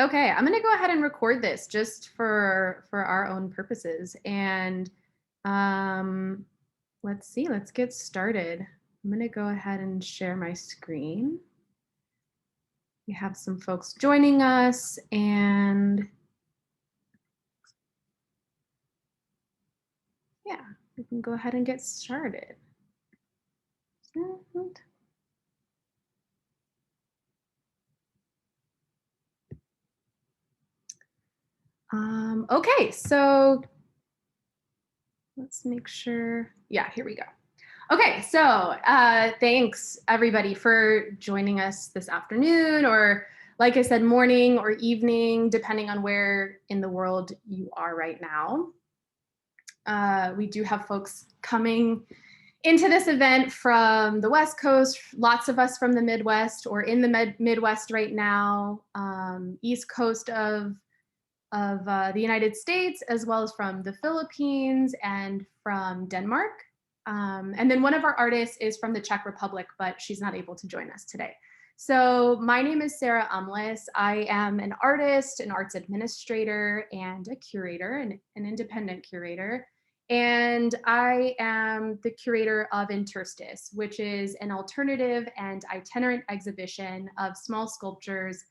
Okay, I'm gonna go ahead and record this just for our own purposes. And um, let's see, let's get started. I'm gonna go ahead and share my screen. We have some folks joining us, and yeah, we can go ahead and get started. Okay, so let's make sure. Yeah, here we go. Okay, so thanks everybody for joining us this afternoon, or like I said, morning or evening, depending on where in the world you are right now. We do have folks coming into this event from the West Coast, lots of us from the Midwest or in the Midwest right now, East Coast of the United States, as well as from the Philippines and from Denmark. And then one of our artists is from the Czech Republic, but she's not able to join us today. So my name is Sarah Umlis. I am an artist, an arts administrator, and a curator, an independent curator. And I am the curator of Interstice, which is an alternative and itinerant exhibition of small sculptures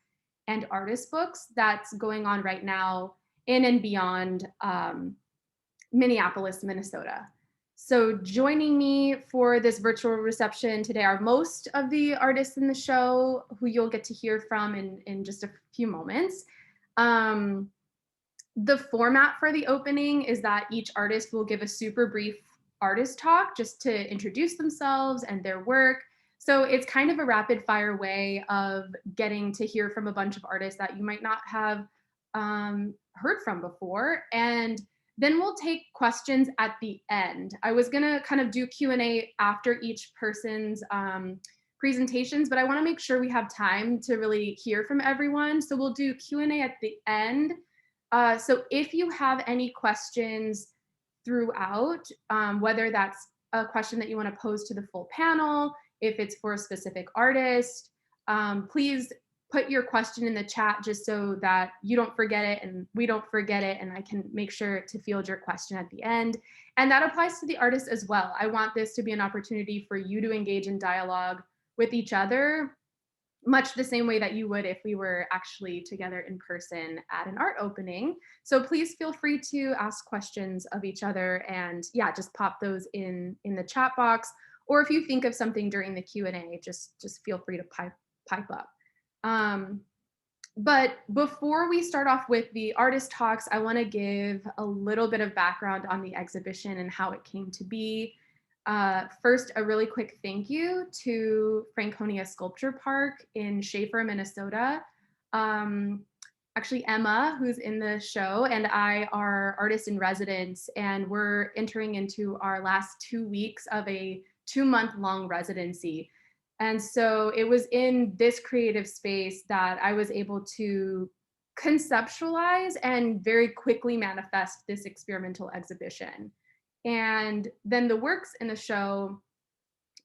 and artist books that's going on right now in and beyond Minneapolis, Minnesota. So joining me for this virtual reception today are most of the artists in the show who you'll get to hear from in just a few moments. The format for the opening is that each artist will give a super brief artist talk just to introduce themselves and their work. So it's kind of a rapid fire way of getting to hear from a bunch of artists that you might not have heard from before. And then we'll take questions at the end. I was gonna kind of do Q&A after each person's presentations, but I wanna make sure we have time to really hear from everyone. So we'll do Q&A at the end. So if you have any questions throughout, whether that's a question that you want to pose to the full panel, if it's for a specific artist, please put your question in the chat just so that you don't forget it and we don't forget it, and I can make sure to field your question at the end. And that applies to the artists as well. I want this to be an opportunity for you to engage in dialogue with each other, much the same way that you would if we were actually together in person at an art opening. So please feel free to ask questions of each other, and yeah, just pop those in the chat box. Or if you think of something during the Q&A, just feel free to pipe up. But before we start off with the artist talks, I want to give a little bit of background on the exhibition and how it came to be. First, a really quick thank you to Franconia Sculpture Park in Schaefer, Minnesota. Actually, Emma, who's in the show, and I are artists in residence, and we're entering into our last 2 weeks of a 2-month-long residency. And so it was in this creative space that I was able to conceptualize and very quickly manifest this experimental exhibition. And then the works in the show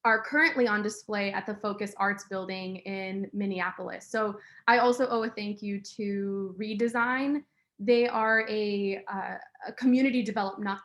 are currently on display at the Focus Arts Building in Minneapolis. So I also owe a thank you to Redesign. They are a community development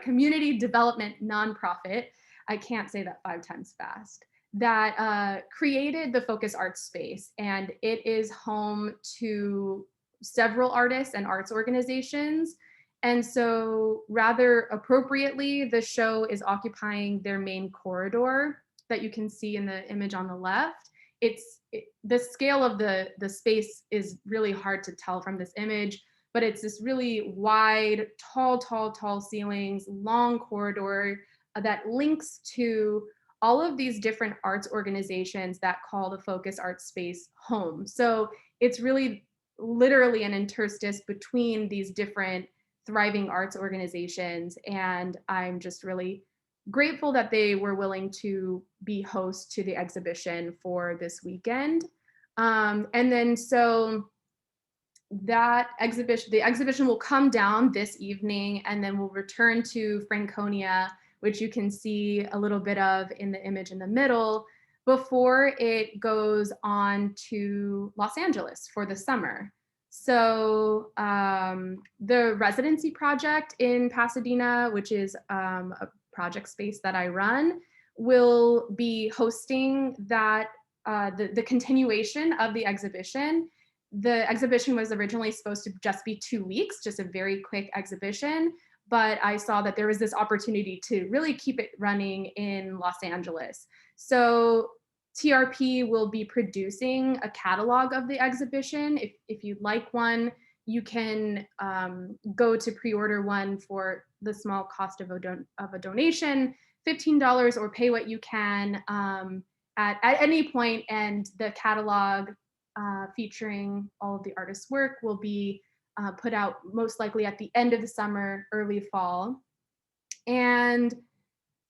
community development nonprofit. I can't say that 5 times fast. That created the Focus Arts space, and it is home to several artists and arts organizations. And so rather appropriately, the show is occupying their main corridor that you can see in the image on the left. The scale of the space is really hard to tell from this image, but it's this really wide, tall ceilings, long corridor that links to all of these different arts organizations that call the Focus Arts space home. So it's really literally an interstice between these different thriving arts organizations. And I'm just really grateful that they were willing to be host to the exhibition for this weekend. And then so the exhibition will come down this evening, and then we'll return to Franconia, which you can see a little bit of in the image in the middle, before it goes on to Los Angeles for the summer. So the residency project in Pasadena, which is a project space that I run, will be hosting that the continuation of the exhibition. The exhibition was originally supposed to just be 2 weeks, just a very quick exhibition, but I saw that there was this opportunity to really keep it running in Los Angeles. So TRP will be producing a catalog of the exhibition. If you'd like one, you can go to pre-order one for the small cost of a donation, $15, or pay what you can at any point, and the catalog featuring all of the artists' work will be put out most likely at the end of the summer, early fall. And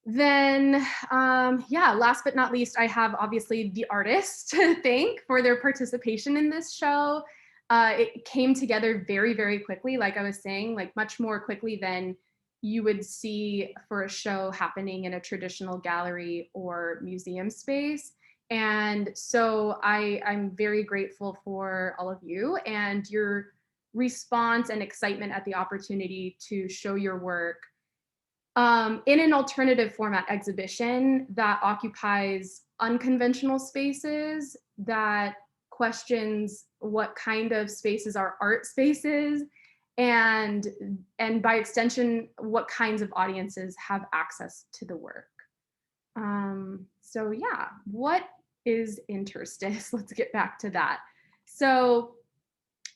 then, yeah, last but not least, I have obviously the artists to thank for their participation in this show. It came together very, very quickly, like I was saying, like much more quickly than you would see for a show happening in a traditional gallery or museum space. And so I'm very grateful for all of you and your response and excitement at the opportunity to show your work in an alternative format exhibition that occupies unconventional spaces, that questions what kind of spaces are art spaces, and by extension, what kinds of audiences have access to the work. So yeah, what is interstice? Let's get back to that. So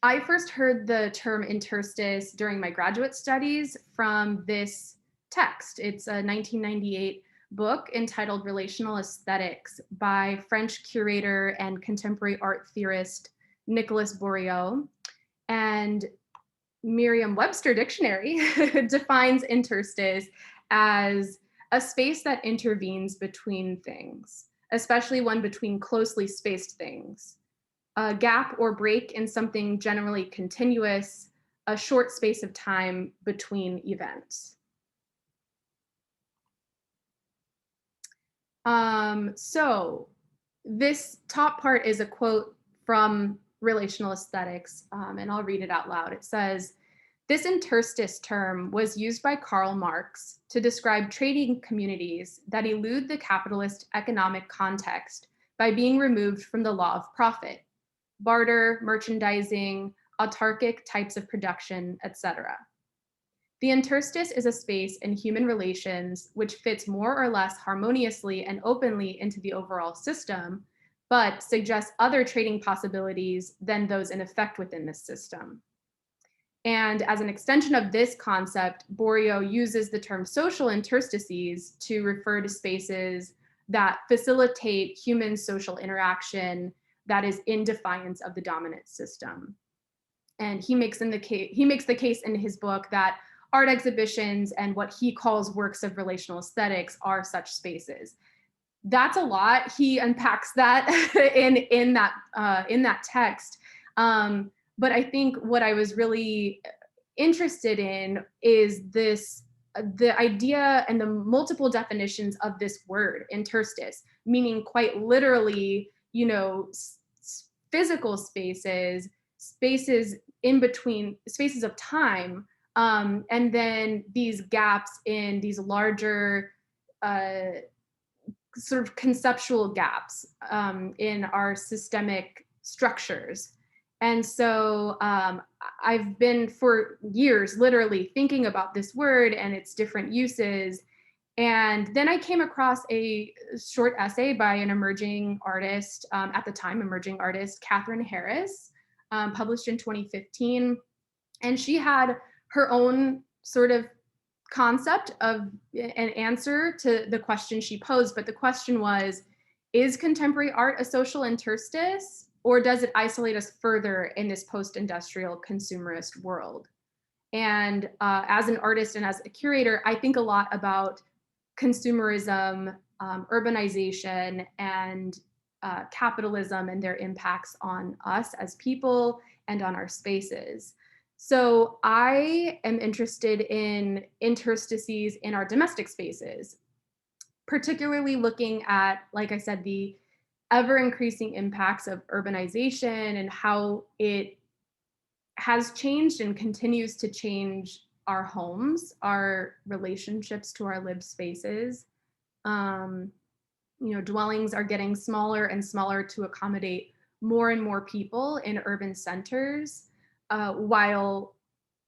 I first heard the term interstice during my graduate studies from this text. It's a 1998 book entitled Relational Aesthetics by French curator and contemporary art theorist Nicolas Bourriaud. And Merriam-Webster Dictionary defines interstice as a space that intervenes between things, especially one between closely spaced things. A gap or break in something generally continuous, a short space of time between events. So this top part is a quote from Relational Aesthetics, and I'll read it out loud. It says, "This interstice term was used by Karl Marx to describe trading communities that elude the capitalist economic context by being removed from the law of profit, barter, merchandising, autarkic types of production, etc. The interstice is a space in human relations which fits more or less harmoniously and openly into the overall system, but suggests other trading possibilities than those in effect within this system." And as an extension of this concept, Bourriaud uses the term social interstices to refer to spaces that facilitate human social interaction that is in defiance of the dominant system. And he makes the case in his book that art exhibitions and what he calls works of relational aesthetics are such spaces. That's a lot. He unpacks that in that text. But I think what I was really interested in is the idea and the multiple definitions of this word interstice, meaning quite literally, physical spaces, spaces in between, spaces of time, and then these gaps in these larger sort of conceptual gaps in our systemic structures. And so I've been for years literally thinking about this word and its different uses. And then I came across a short essay by an emerging artist, at the time, emerging artist, Catherine Harris, published in 2015. And she had her own sort of concept of an answer to the question she posed. But the question was, is contemporary art a social interstice, or does it isolate us further in this post-industrial consumerist world? And as an artist and as a curator, I think a lot about consumerism, urbanization, and capitalism and their impacts on us as people and on our spaces. So I am interested in interstices in our domestic spaces, particularly looking at, like I said, the ever increasing impacts of urbanization and how it has changed and continues to change our homes, our relationships to our lived spaces. Um, Dwellings are getting smaller and smaller to accommodate more and more people in urban centers, while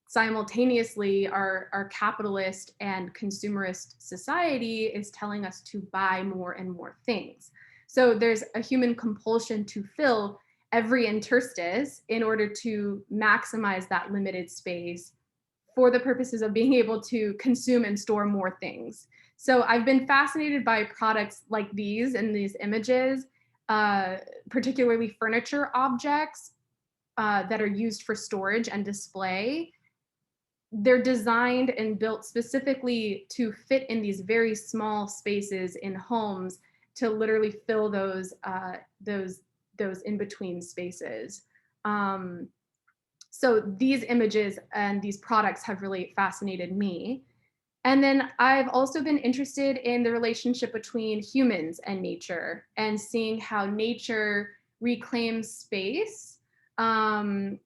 simultaneously our capitalist and consumerist society is telling us to buy more and more things. So there's a human compulsion to fill every interstice in order to maximize that limited space for the purposes of being able to consume and store more things. So I've been fascinated by products like these and these images, particularly furniture objects that are used for storage and display. They're designed and built specifically to fit in these very small spaces in homes to literally fill those in between spaces. So these images and these products have really fascinated me. And then I've also been interested in the relationship between humans and nature and seeing how nature reclaims space in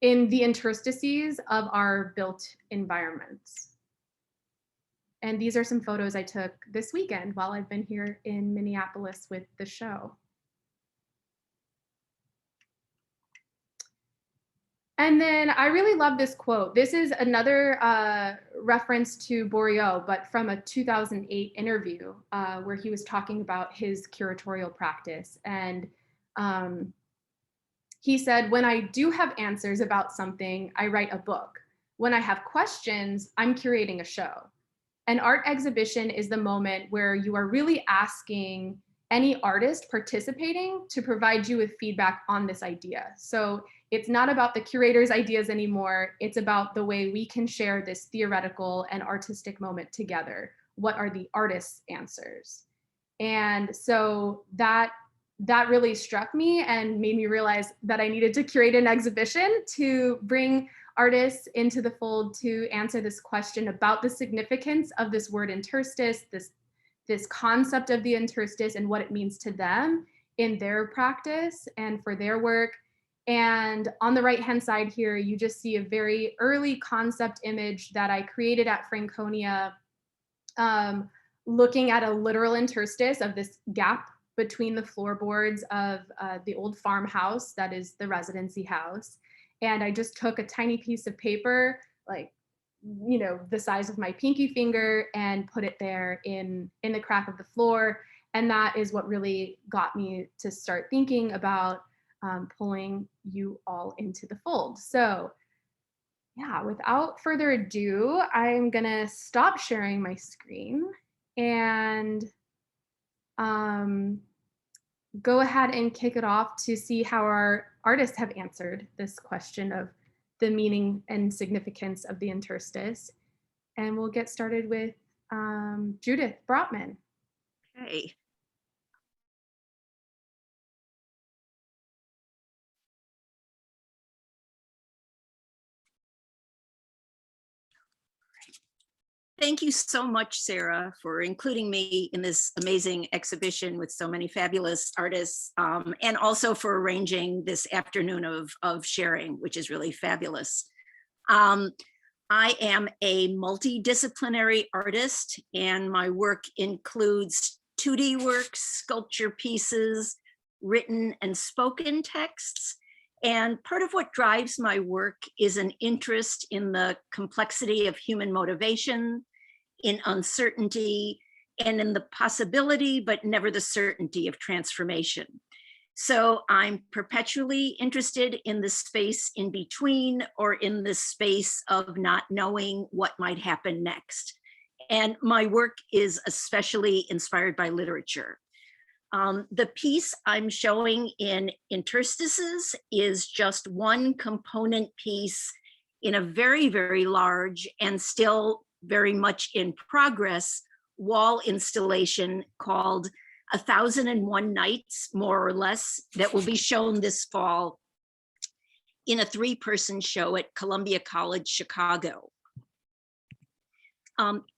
the interstices of our built environments. And these are some photos I took this weekend while I've been here in Minneapolis with the show. And then I really love this quote. This is another reference to Bourriaud, but from a 2008 interview where he was talking about his curatorial practice. And he said, when I do have answers about something, I write a book. When I have questions, I'm curating a show. An art exhibition is the moment where you are really asking any artist participating to provide you with feedback on this idea. So it's not about the curator's ideas anymore. It's about the way we can share this theoretical and artistic moment together. What are the artist's answers? And so that really struck me and made me realize that I needed to curate an exhibition to bring artists into the fold to answer this question about the significance of this word interstice, this concept of the interstice and what it means to them in their practice and for their work. And on the right-hand side here, you just see a very early concept image that I created at Franconia, looking at a literal interstice of this gap between the floorboards of the old farmhouse that is the residency house. And I just took a tiny piece of paper, like, the size of my pinky finger, and put it there in the crack of the floor. And that is what really got me to start thinking about pulling you all into the fold. So yeah, without further ado, I'm gonna stop sharing my screen and go ahead and kick it off to see how our artists have answered this question of the meaning and significance of the interstice. And we'll get started with Judith Brotman. Okay. Thank you so much, Sarah, for including me in this amazing exhibition with so many fabulous artists, and also for arranging this afternoon of sharing, which is really fabulous. I am a multidisciplinary artist, and my work includes 2D works, sculpture pieces, written and spoken texts. And part of what drives my work is an interest in the complexity of human motivation, in uncertainty, and in the possibility, but never the certainty of transformation. So I'm perpetually interested in the space in between, or in the space of not knowing what might happen next. And my work is especially inspired by literature. The piece I'm showing in Interstices is just one component piece in a very, very large and still very much in progress wall installation called 1001 Nights, more or less, that will be shown this fall in a 3-person show at Columbia College, Chicago.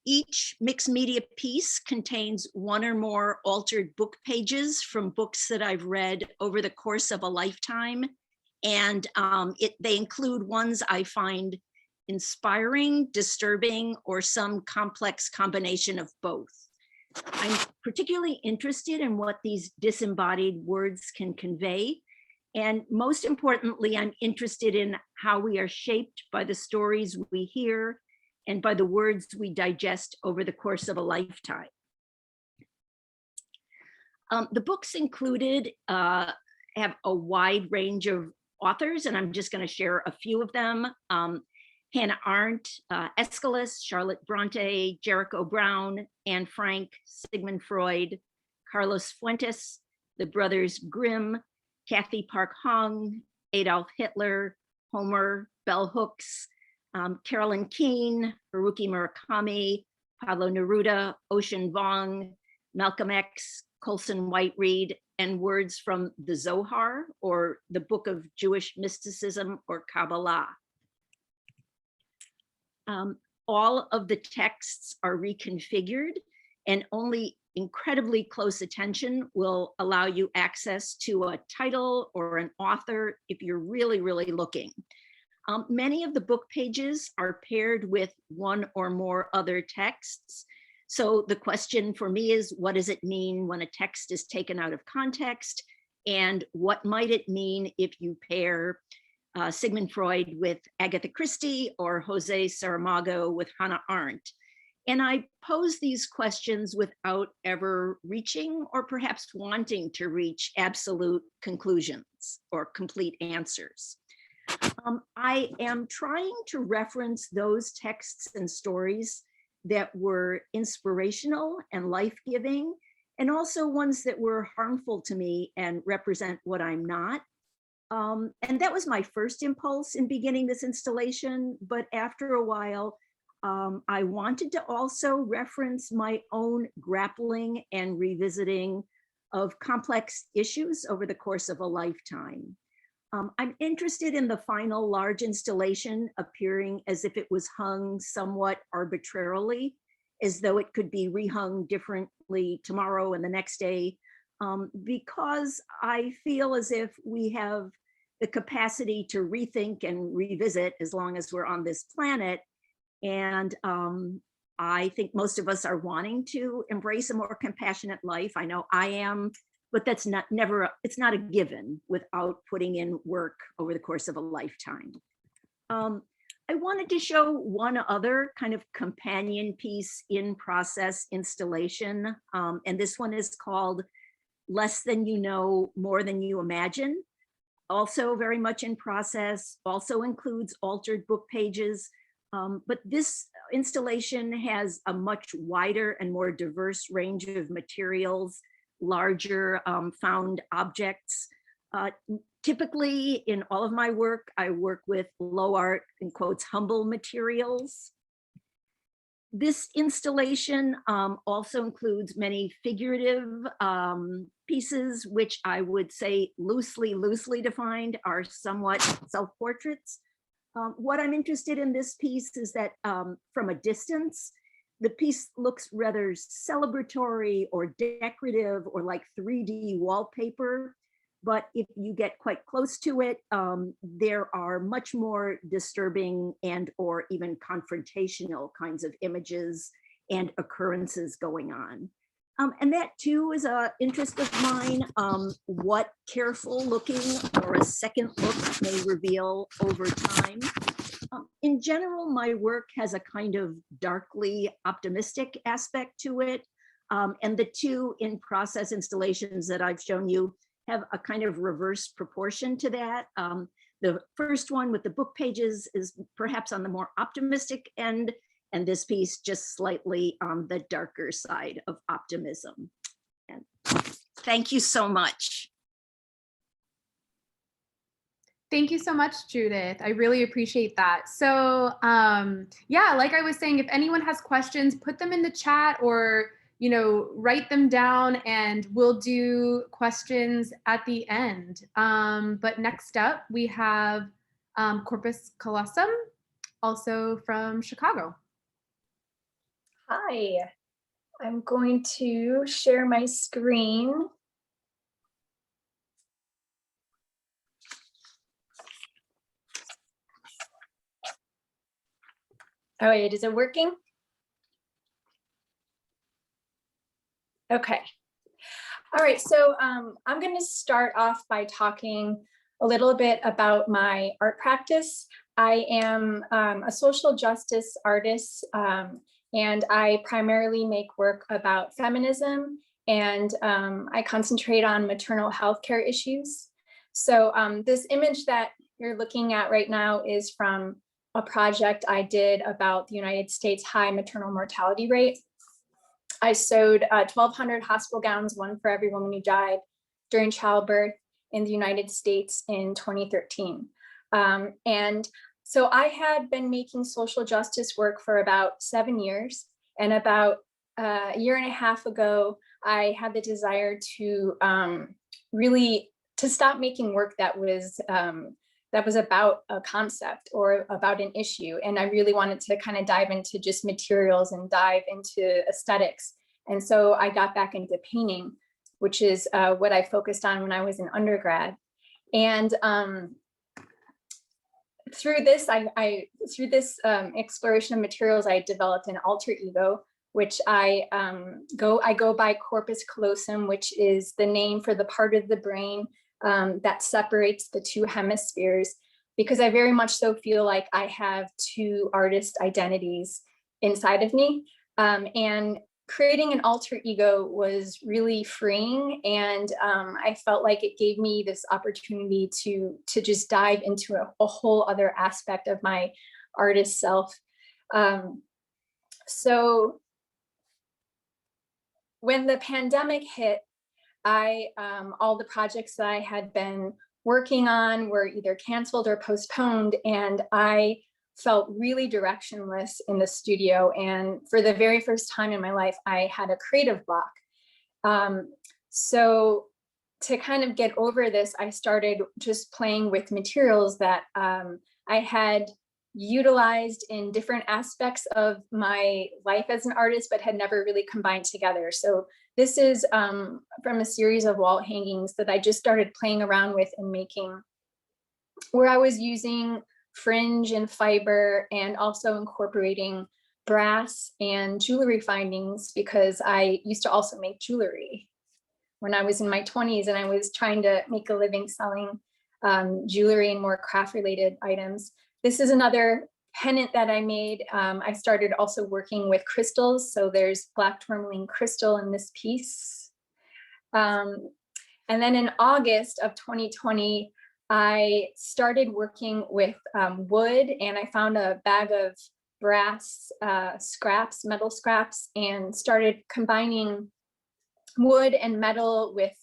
Each mixed media piece contains one or more altered book pages from books that I've read over the course of a lifetime. And they include ones I find inspiring, disturbing, or some complex combination of both. I'm particularly interested in what these disembodied words can convey. And most importantly, I'm interested in how we are shaped by the stories we hear and by the words we digest over the course of a lifetime. The books included have a wide range of authors, and I'm just going to share a few of them. Hannah Arendt, Aeschylus, Charlotte Bronte, Jericho Brown, Anne Frank, Sigmund Freud, Carlos Fuentes, the brothers Grimm, Kathy Park Hong, Adolf Hitler, Homer, Bell Hooks, Carolyn Keene, Haruki Murakami, Pablo Neruda, Ocean Vuong, Malcolm X, Colson Whiteread, and words from the Zohar, or the Book of Jewish Mysticism, or Kabbalah. All of the texts are reconfigured, and only incredibly close attention will allow you access to a title or an author if you're really, really looking. Many of the book pages are paired with one or more other texts. So the question for me is, what does it mean when a text is taken out of context? And what might it mean if you pair Sigmund Freud with Agatha Christie or Jose Saramago with Hannah Arendt? And I pose these questions without ever reaching or perhaps wanting to reach absolute conclusions or complete answers. I am trying to reference those texts and stories that were inspirational and life-giving, and also ones that were harmful to me and represent what I'm not. And that was my first impulse in beginning this installation, but after a while, I wanted to also reference my own grappling and revisiting of complex issues over the course of a lifetime. I'm interested in the final large installation appearing as if it was hung somewhat arbitrarily, as though it could be rehung differently tomorrow and the next day, because I feel as if we have the capacity to rethink and revisit as long as we're on this planet. And I think most of us are wanting to embrace a more compassionate life. I know I am, but that's it's not a given without putting in work over the course of a lifetime. I wanted to show one other kind of companion piece in process installation. And this one is called Less Than You Know, More Than You Imagine. Also very much in process, also includes altered book pages. But this installation has a much wider and more diverse range of materials, larger found objects. Typically in all of my work, I work with low art, in quotes, humble materials. This installation also includes many figurative pieces, which I would say loosely defined are somewhat self-portraits. What I'm interested in this piece is that from a distance, the piece looks rather celebratory or decorative or like 3D wallpaper. But if you get quite close to it, there are much more disturbing and or even confrontational kinds of images and occurrences going on. And that too is an interest of mine, what careful looking or a second look may reveal over time. In general, my work has a kind of darkly optimistic aspect to it. And the two in process installations that I've shown you have a kind of reverse proportion to that. The first one with the book pages is perhaps on the more optimistic end, and this piece just slightly on the darker side of optimism. And thank you so much. Thank you so much, Judith. I really appreciate that. So yeah, like I was saying, if anyone has questions, put them in the chat or write them down and we'll do questions at the end. But next up, we have Corpus Callosum, also from Chicago. Hi, I'm going to share my screen. Oh, wait, is it working? Okay. All right, so I'm going to start off by talking a little bit about my art practice. I am a social justice artist, and I primarily make work about feminism, and I concentrate on maternal health care issues. So this image that you're looking at right now is from a project I did about the United States high maternal mortality rate. I sewed 1,200 hospital gowns, one for every woman who died during childbirth in the United States in 2013. And so I had been making social justice work for about 7 years. And about a year and a half ago, I had the desire to really to stop making work that was about a concept or about an issue. And I really wanted to kind of dive into just materials and dive into aesthetics. And so I got back into painting, which is what I focused on when I was an undergrad. And through this, through this exploration of materials, I developed an alter ego, which I go by corpus callosum, which is the name for the part of the brain that separates the two hemispheres, because I very much so feel like I have two artist identities inside of me. And creating an alter ego was really freeing, and I felt like it gave me this opportunity to just dive into a whole other aspect of my artist self. So when the pandemic hit, I all the projects that I had been working on were either canceled or postponed, and I felt really directionless in the studio. And for the very first time in my life, I had a creative block. So to kind of get over this, I started just playing with materials that I had utilized in different aspects of my life as an artist, but had never really combined together. So this is from a series of wall hangings that I just started playing around with and making, where I was using fringe and fiber and also incorporating brass and jewelry findings, because I used to also make jewelry when I was in my 20s, and I was trying to make a living selling jewelry and more craft related items. This is another pennant that I made. I started also working with crystals. So there's black tourmaline crystal in this piece. And then in August of 2020, I started working with wood, and I found a bag of brass scraps, metal scraps, and started combining wood and metal with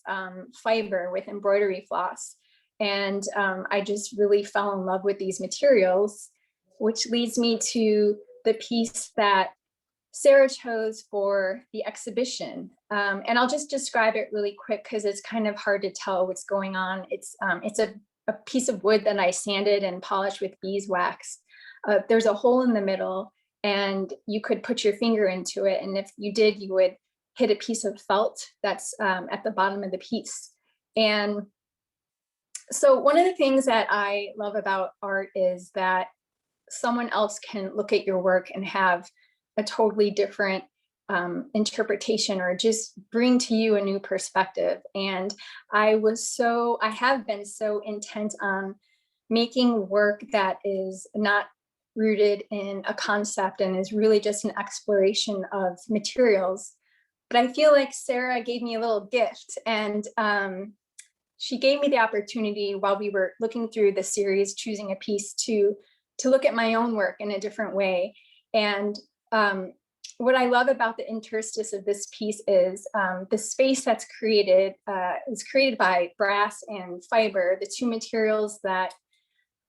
fiber, with embroidery floss. And I just really fell in love with these materials, which leads me to the piece that Sarah chose for the exhibition. And I'll just describe it really quick because it's kind of hard to tell what's going on. It's a piece of wood that I sanded and polished with beeswax. There's a hole in the middle, and you could put your finger into it. And if you did, you would hit a piece of felt that's at the bottom of the piece. And so one of the things that I love about art is that someone else can look at your work and have a totally different interpretation, or just bring to you a new perspective. And I have been so intent on making work that is not rooted in a concept and is really just an exploration of materials. But I feel like Sarah gave me a little gift, and she gave me the opportunity while we were looking through the series, choosing a piece to look at my own work in a different way. And what I love about the interstice of this piece is the space that's created is created by brass and fiber, the two materials that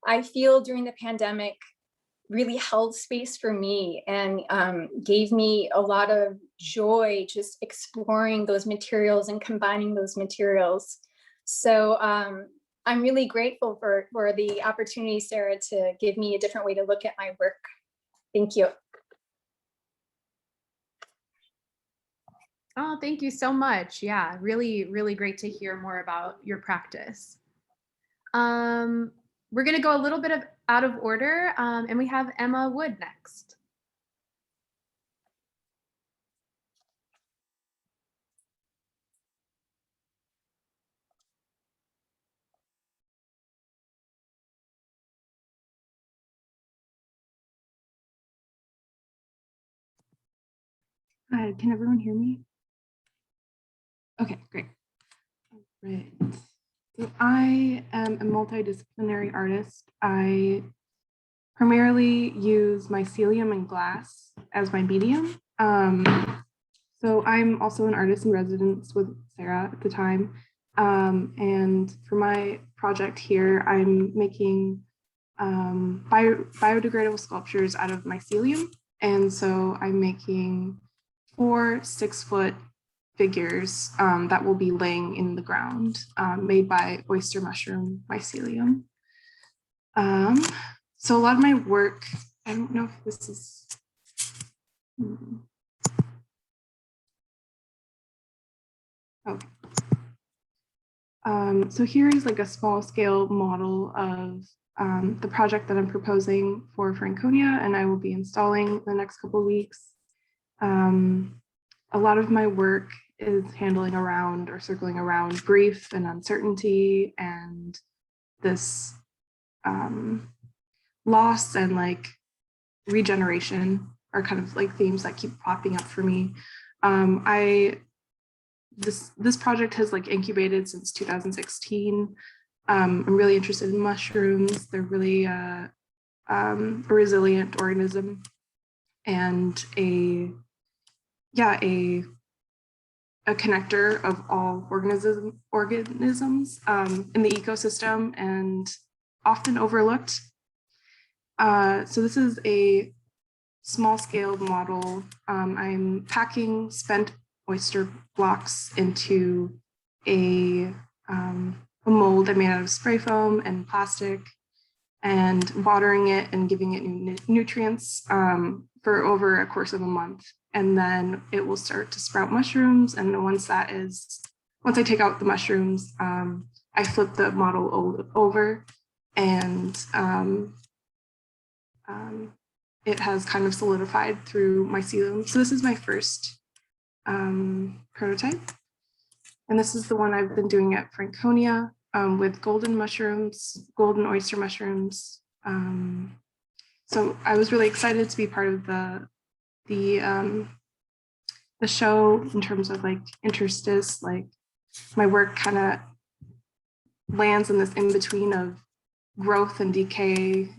I feel during the pandemic really held space for me, and gave me a lot of joy just exploring those materials and combining those materials. So I'm really grateful for the opportunity, Sarah, to give me a different way to look at my work. Thank you. Oh, thank you so much. Yeah, really, really great to hear more about your practice. Um, we're going to go a little bit of out of order, and we have Emma Wood next. Hi, can everyone hear me? Okay, great. Right. So I am a multidisciplinary artist. I primarily use mycelium and glass as my medium. So I'm also an artist in residence with Sarah at the time. And for my project here, I'm making biodegradable sculptures out of mycelium. And so I'm making 4 6-foot figures that will be laying in the ground, made by oyster mushroom mycelium. So a lot of my work, I don't know if this is, okay. So here is like a small scale model of the project that I'm proposing for Franconia, and I will be installing in the next couple of weeks. A lot of my work is handling around or circling around grief and uncertainty and this loss and like regeneration are kind of like themes that keep popping up for me. This project has like incubated since 2016. I'm really interested in mushrooms. They're really a resilient organism and a connector of all organisms in the ecosystem and often overlooked. So this is a small scale model. I'm packing spent oyster blocks into a mold I made out of spray foam and plastic and watering it and giving it nutrients for over a course of a month. And then it will start to sprout mushrooms. And once I take out the mushrooms, I flip the model over and it has kind of solidified through mycelium. So this is my first prototype. And this is the one I've been doing at Franconia with golden oyster mushrooms. So I was really excited to be part of the show in terms of like Interstice. Like my work kind of lands in this in between of growth and decay,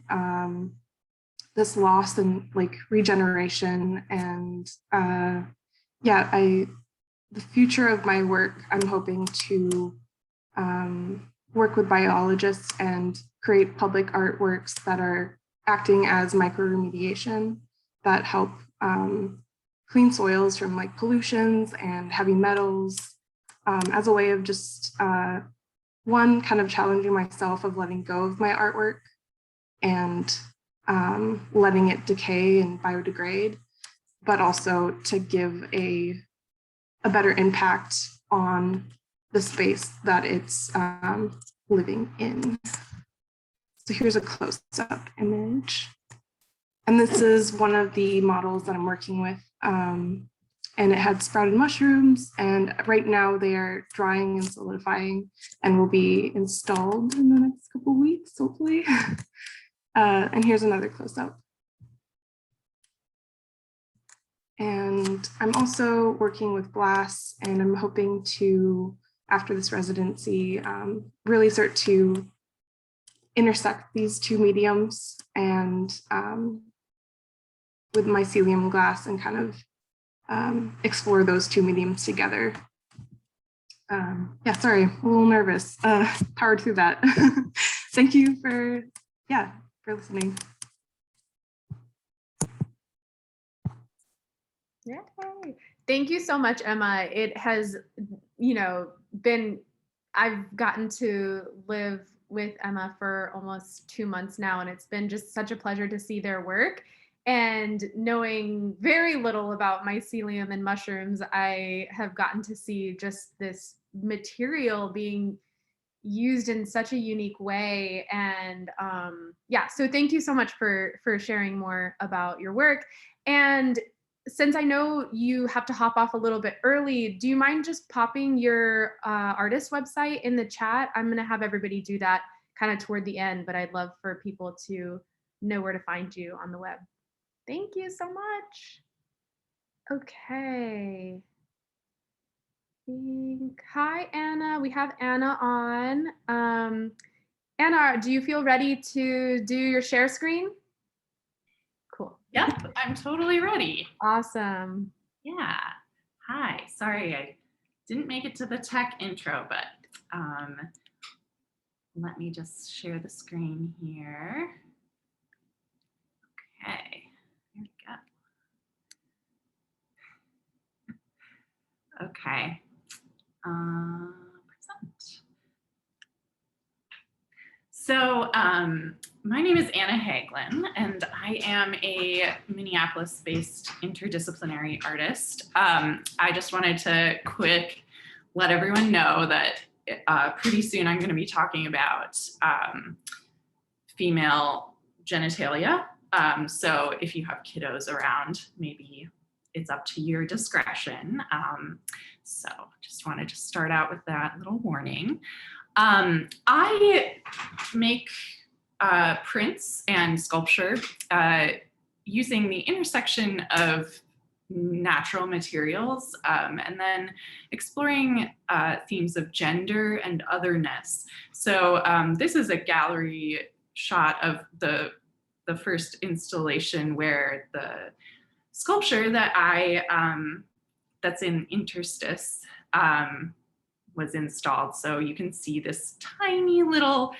this loss and like regeneration, and the future of my work, I'm hoping to work with biologists and create public artworks that are acting as microremediation that help clean soils from like pollutions and heavy metals as a way of just one, kind of challenging myself of letting go of my artwork and letting it decay and biodegrade, but also to give a better impact on the space that it's living in. So here's a close-up image. And this is one of the models that I'm working with. And it had sprouted mushrooms, and right now they are drying and solidifying and will be installed in the next couple of weeks, hopefully. And here's another close-up. And I'm also working with glass, and I'm hoping to, after this residency, really start to intersect these two mediums and with mycelium glass and kind of explore those two mediums together. Yeah, sorry, I'm a little nervous. Powered through that. Thank you for listening. Yay. Thank you so much, Emma. It has, I've gotten to live with Emma for almost 2 months now, and it's been just such a pleasure to see their work. And knowing very little about mycelium and mushrooms, I have gotten to see just this material being used in such a unique way. And yeah, so thank you so much for sharing more about your work. And since I know you have to hop off a little bit early, do you mind just popping your artist website in the chat? I'm going to have everybody do that kind of toward the end, but I'd love for people to know where to find you on the web. Thank you so much. Okay. Hi, Anna. We have Anna on. Anna, do you feel ready to do your share screen? Cool. Yep, I'm totally ready. Awesome. Yeah. Hi. Sorry, I didn't make it to the tech intro, but let me just share the screen here. Okay. Here we go. Okay. Present. So my name is Anna Hagelin, and I am a Minneapolis-based interdisciplinary artist. I just wanted to quick let everyone know that pretty soon I'm going to be talking about female genitalia. So if you have kiddos around, maybe it's up to your discretion. So just wanted to start out with that little warning. I make prints and sculpture using the intersection of natural materials and then exploring themes of gender and otherness. So this is a gallery shot of the first installation where the sculpture that that's in Interstice was installed. So you can see this tiny little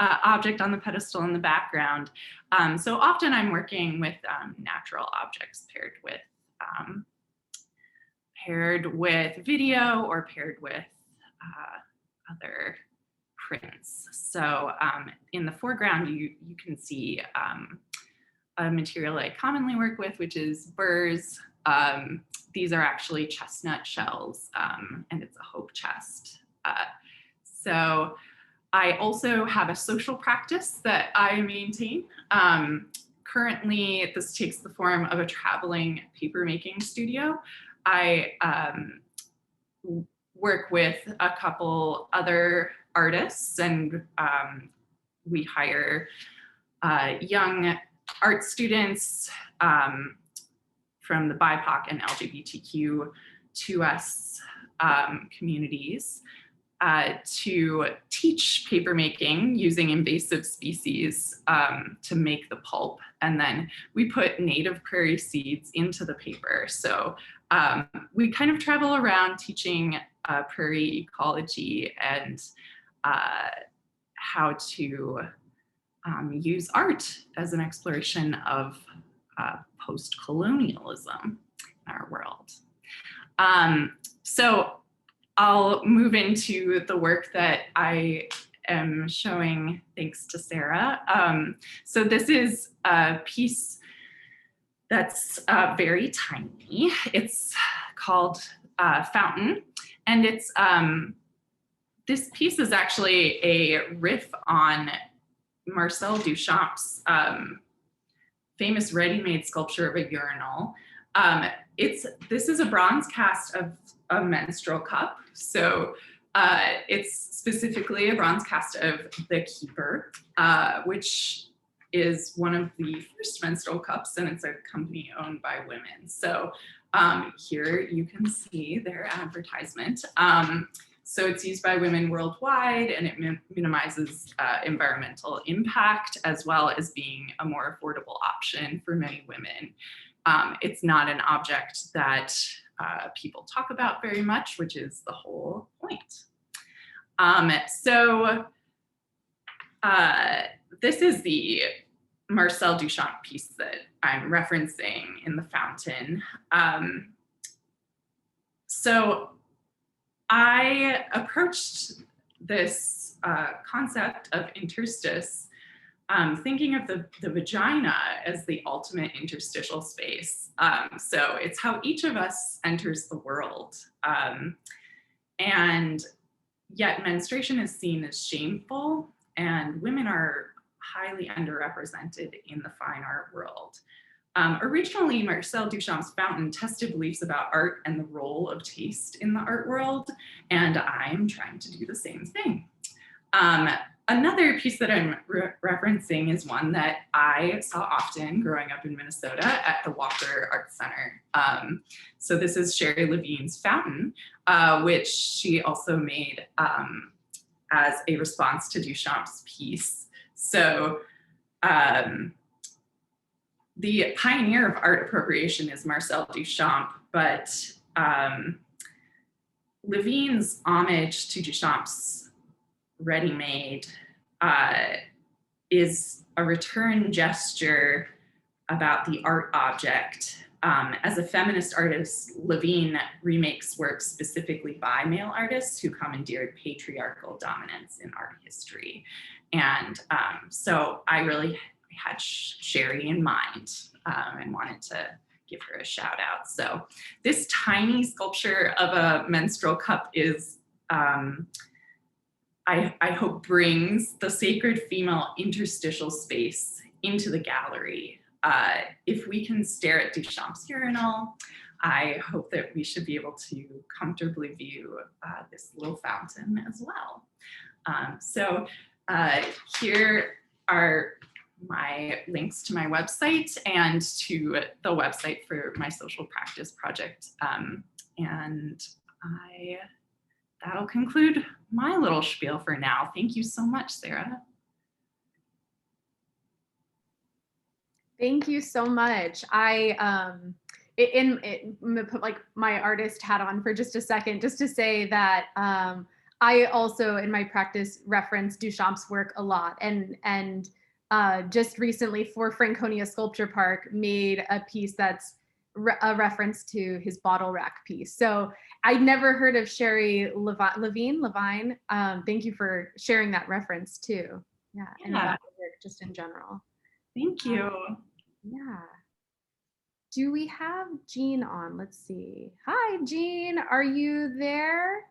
object on the pedestal in the background. So often I'm working with natural objects paired with video or paired with other prints. So in the foreground, you can see a material I commonly work with, which is burrs. These are actually chestnut shells, and it's a hope chest. So I also have a social practice that I maintain. Currently, this takes the form of a traveling papermaking studio. I work with a couple other artists, and we hire young art students from the BIPOC and LGBTQ2S communities to teach papermaking using invasive species to make the pulp. And then we put native prairie seeds into the paper. So we kind of travel around teaching prairie ecology and how to use art as an exploration of post-colonialism in our world. So I'll move into the work that I am showing thanks to Sarah. So this is a piece that's very tiny. It's called Fountain, and it's this piece is actually a riff on Marcel Duchamp's famous ready-made sculpture of a urinal. This is a bronze cast of a menstrual cup. So it's specifically a bronze cast of the Keeper, which is one of the first menstrual cups, and it's a company owned by women. So here you can see their advertisement. So it's used by women worldwide, and it minimizes environmental impact, as well as being a more affordable option for many women. It's not an object that people talk about very much, which is the whole point. This is the Marcel Duchamp piece that I'm referencing in the fountain. So I approached this concept of interstice thinking of the vagina as the ultimate interstitial space. So it's how each of us enters the world. And yet menstruation is seen as shameful, and women are highly underrepresented in the fine art world. Originally, Marcel Duchamp's fountain tested beliefs about art and the role of taste in the art world, and I'm trying to do the same thing. Another piece that I'm referencing is one that I saw often growing up in Minnesota at the Walker Art Center. So this is Sherry Levine's fountain, which she also made as a response to Duchamp's piece. So the pioneer of art appropriation is Marcel Duchamp, but Levine's homage to Duchamp's ready-made is a return gesture about the art object. As a feminist artist, Levine remakes works specifically by male artists who commandeered patriarchal dominance in art history. And so I really had Sherry in mind and wanted to give her a shout out. So this tiny sculpture of a menstrual cup is I hope brings the sacred female interstitial space into the gallery. If we can stare at Duchamp's urinal, I hope that we should be able to comfortably view this little fountain as well. So here are my links to my website and to the website for my social practice project. And that'll conclude my little spiel for now. Thank you so much, Sarah. Thank you so much. I'm gonna put like my artist hat on for just a second, just to say that I also in my practice reference Duchamp's work a lot, and just recently for Franconia Sculpture Park made a piece that's a reference to his bottle rack piece. So I'd never heard of Sherry Levine. Thank you for sharing that reference too. Yeah, and about the work just in general. Thank you. Yeah. Do we have Jean on? Let's see. Hi, Jean. Are you there?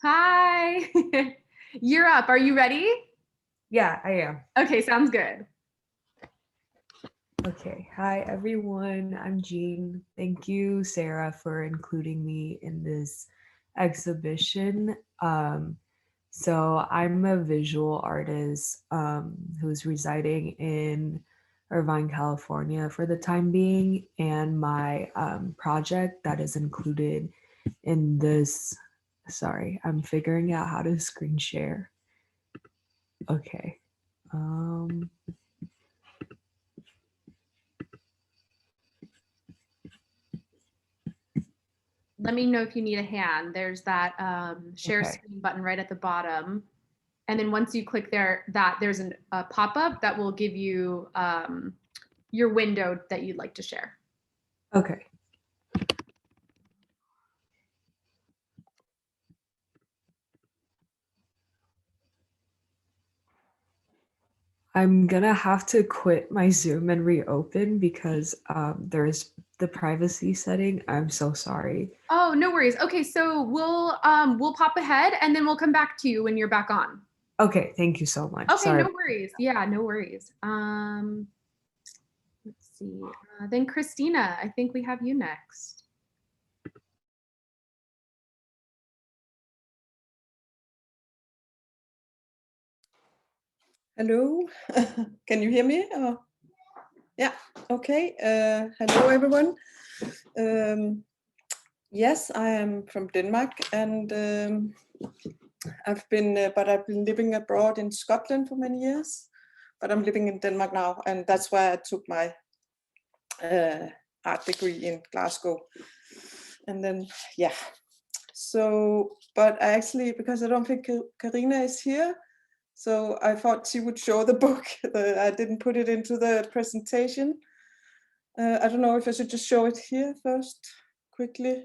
Hi. You're up. Are you ready? Yeah, I am. Okay, sounds good. Okay. Hi, everyone. I'm Jean. Thank you, Sarah, for including me in this exhibition. So I'm a visual artist who's residing in Irvine, California for the time being. And my project that is included in this, sorry, I'm figuring out how to screen share. Okay. Let me know if you need a hand. There's that share Okay. screen button right at the bottom. And then once you click there, there's a pop-up that will give you your window that you'd like to share. Okay. I'm gonna have to quit my Zoom and reopen because there's the privacy setting. I'm so sorry. Oh, no worries. Okay, so we'll pop ahead and then we'll come back to you when you're back on. Okay, thank you so much. Okay, Sorry. no worries. Yeah, no worries. Let's see. Then Christina, I think we have you next. Hello, can you hear me? Oh, yeah, okay. Hello, everyone. Yes, I am from Denmark, and I've been living abroad in Scotland for many years, but I'm living in Denmark now, and that's why I took my art degree in Glasgow. And then, yeah. So, but I actually, because I don't think Karina is here, so I thought she would show the book. I didn't put it into the presentation. I don't know if I should just show it here first, quickly.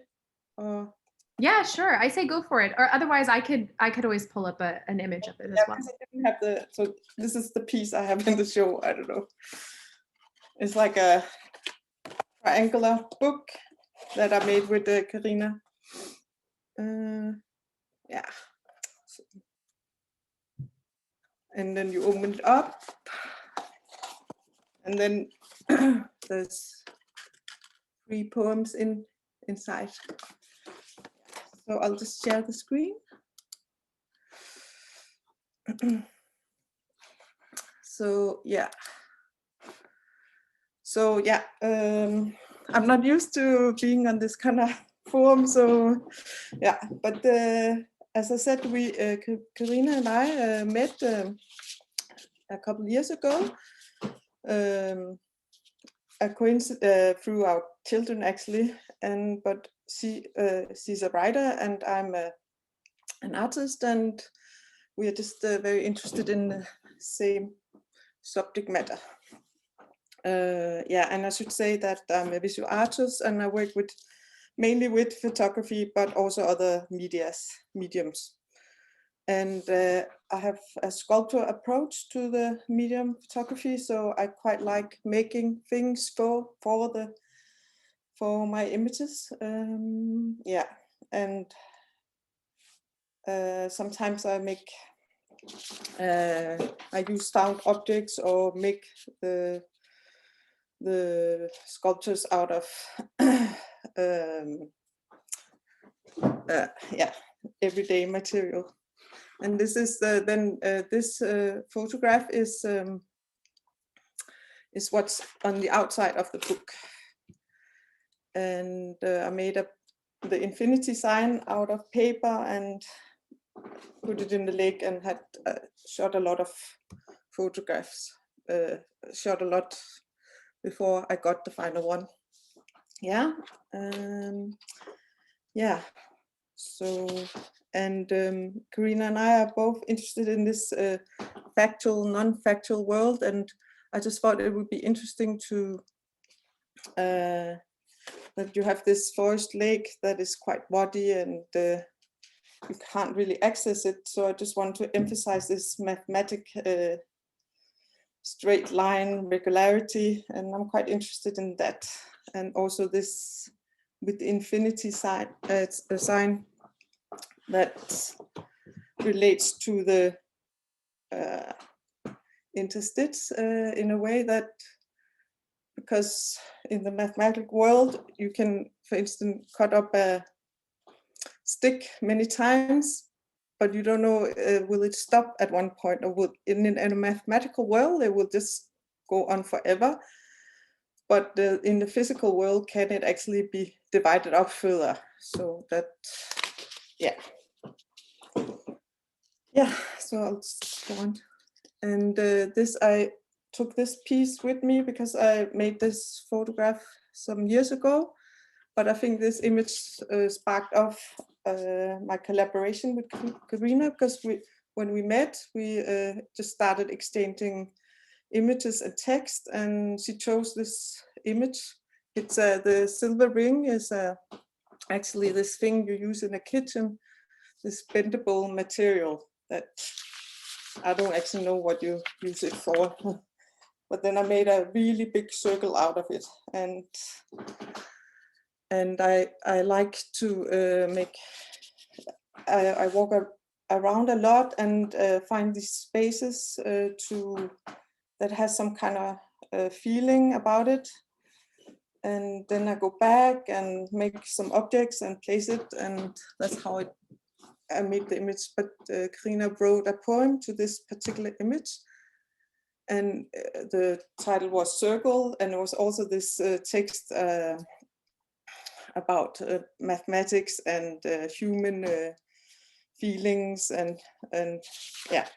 Yeah, sure. I say go for it. Or otherwise I could always pull up an image of it as Yeah, well. because I didn't have so this is the piece I have in the show. I don't know. It's like a triangular book that I made with Karina. Yeah. And then you open it up, and then there's 3 poems inside. So I'll just share the screen. So yeah. I'm not used to being on this kind of forum, so yeah. But as I said, Karina and I met a couple of years ago. Through our children actually, but she's a writer and I'm an artist, and we are just very interested in the same subject matter. And I should say that I'm a visual artist and I work mainly with photography, but also other mediums. And I have a sculptor approach to the medium photography, so I quite like making things for my images. And sometimes I use found objects or make the sculptures out of everyday material. And this is this photograph is what's on the outside of the book. And I made the infinity sign out of paper and put it in the lake, and had shot a lot of photographs. Shot a lot before I got the final one. Yeah. So, and Karina and I are both interested in this factual, non-factual world, and I just thought it would be interesting to that you have this forest lake that is quite muddy and you can't really access it. So I just want to emphasize this mathematic straight line regularity, and I'm quite interested in that. And also this with the infinity sign, it's a sign that relates to the interstice in a way that, because in the mathematical world, you can, for instance, cut up a stick many times, but you don't know, will it stop at one point, or will in a mathematical world, it will just go on forever. But in the physical world, can it actually be divided up further? So that, yeah. Yeah, so I'll just go on. And I took this piece with me because I made this photograph some years ago, but I think this image sparked off my collaboration with Karina, because when we met, we just started exchanging images and text, and she chose this image. It's the silver ring is actually this thing you use in a kitchen, this bendable material that I don't actually know what you use it for, but then I made a really big circle out of it, and I like to make. I walk around a lot and find these spaces that has some kind of feeling about it, and then I go back and make some objects and place it, and that's how I made the image. But Karina wrote a poem to this particular image, and the title was Circle, and it was also this text about mathematics and human feelings, and yeah.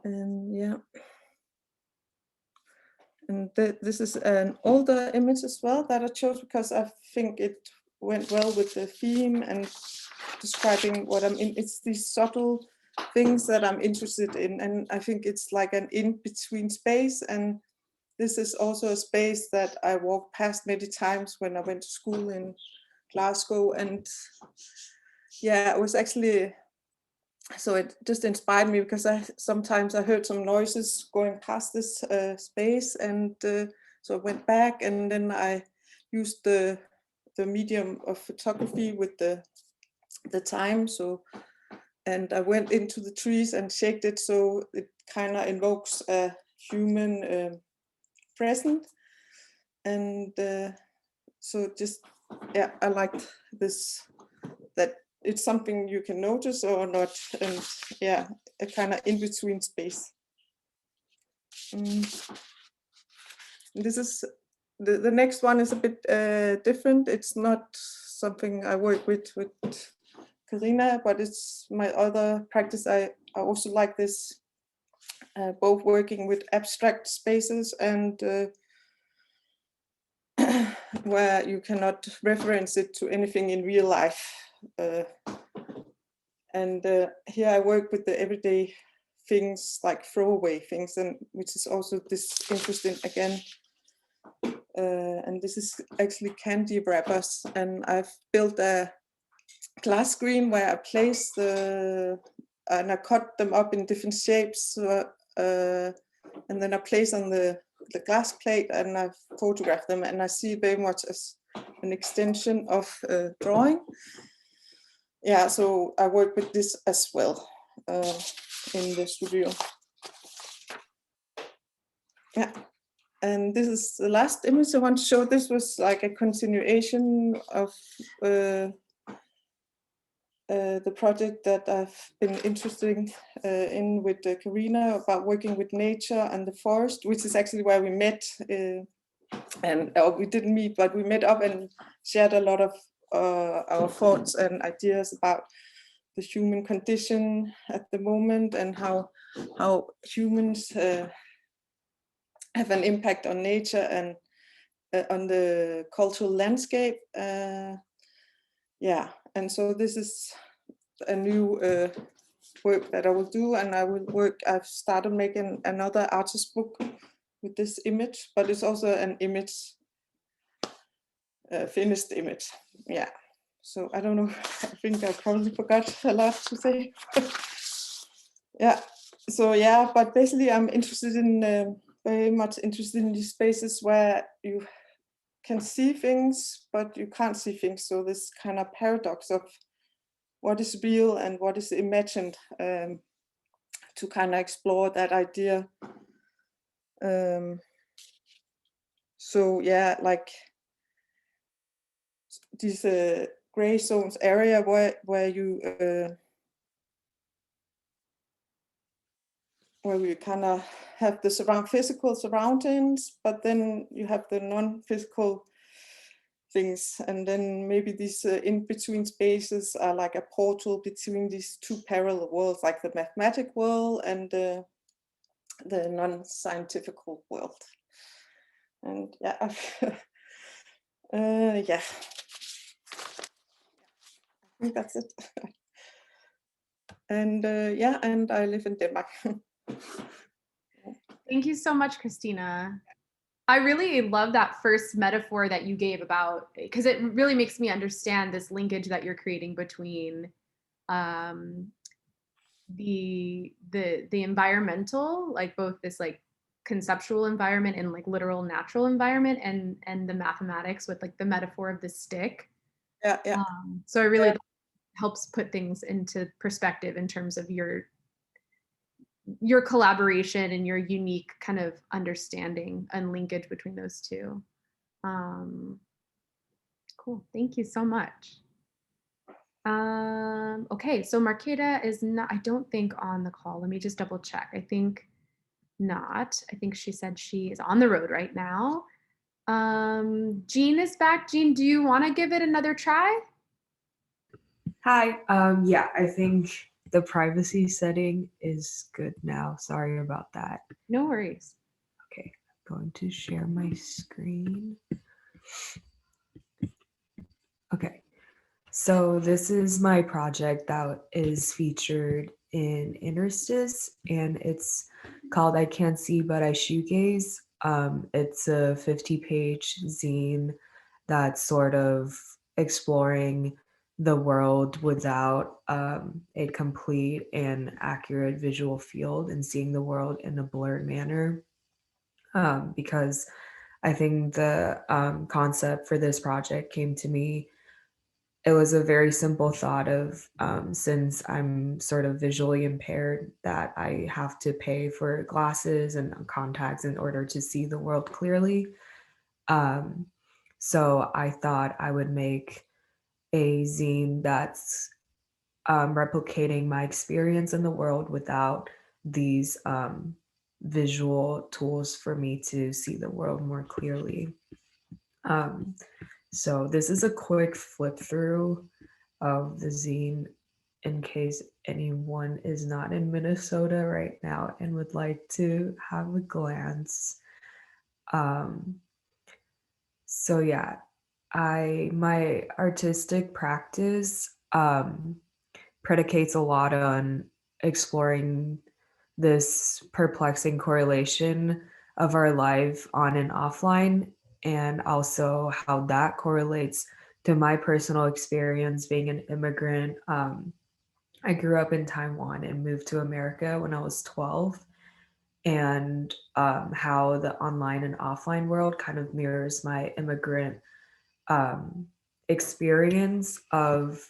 And yeah. And this is an older image as well that I chose because I think it went well with the theme and describing what I'm in. It's these subtle things that I'm interested in, and I think it's like an in-between space. And this is also a space that I walked past many times when I went to school in Glasgow, and yeah, it was actually, so it just inspired me because sometimes I heard some noises going past this space, and so I went back, and then I used the medium of photography with the time. So, and I went into the trees and shaked it, so it kind of invokes a human present, and so just, yeah, I liked this, that it's something you can notice or not, and yeah, a kind of in between space. This is the next one is a bit different. It's not something I work with Karina, but it's my other practice. I also like this, both working with abstract spaces and where you cannot reference it to anything in real life. And here I work with the everyday things, like throwaway things, and which is also this interesting again. And this is actually candy wrappers, and I've built a glass screen where I place and I cut them up in different shapes, and then I place on the glass plate, and I photograph them, and I see very much as an extension of drawing. Yeah, so I work with this as well in the studio. Yeah, and this is the last image I want to show. This was like a continuation of the project that I've been interested in with Karina, about working with nature and the forest, which is actually where we met. And we didn't meet, but we met up and shared a lot of our thoughts and ideas about the human condition at the moment, and how humans have an impact on nature and on the cultural landscape. Yeah, and so this is a new work that I will do, and I've started making another artist book with this image, but it's also an image, finished image. Yeah, so I don't know, I think I probably forgot a lot to say. Yeah, so yeah, but basically I'm interested in, very much interested in these spaces where you can see things, but you can't see things. So this kind of paradox of what is real and what is imagined, to kind of explore that idea. So yeah, like these gray zones area where you where we kind of have the physical surroundings, but then you have the non-physical things, and then maybe these in-between spaces are like a portal between these two parallel worlds, like the mathematic world and the non-scientific world. And yeah, yeah, I think that's it. And yeah, and I live in Denmark. Thank you so much, Christina. I really love that first metaphor that you gave about, because it really makes me understand this linkage that you're creating between the environmental, like both this like conceptual environment and like literal natural environment, and the mathematics with like the metaphor of the stick. Yeah, yeah. So I really helps put things into perspective in terms of your collaboration and your unique kind of understanding and linkage between those two. Cool, thank you so much. Okay, so Marketa is not, I don't think, on the call. Let me just double check. I think not. I think she said she is on the road right now. Jean is back. Jean, do you want to give it another try? Hi. Yeah, I think the privacy setting is good now. Sorry about that. No worries. Okay, I'm going to share my screen. Okay, so this is my project that is featured in Interstice, and it's called I Can't See But I Shoegaze. It's a 50-page zine that sort of exploring the world without a complete and accurate visual field and seeing the world in a blurred manner. Because I think the concept for this project came to me. It was a very simple thought of since I'm sort of visually impaired, that I have to pay for glasses and contacts in order to see the world clearly. Um, so I thought I would make a zine that's replicating my experience in the world without these visual tools for me to see the world more clearly. So this is a quick flip through of the zine in case anyone is not in Minnesota right now and would like to have a glance. So yeah, my artistic practice predicates a lot on exploring this perplexing correlation of our life on and offline, and also how that correlates to my personal experience being an immigrant. I grew up in Taiwan and moved to America when I was 12, and how the online and offline world kind of mirrors my immigrant experience of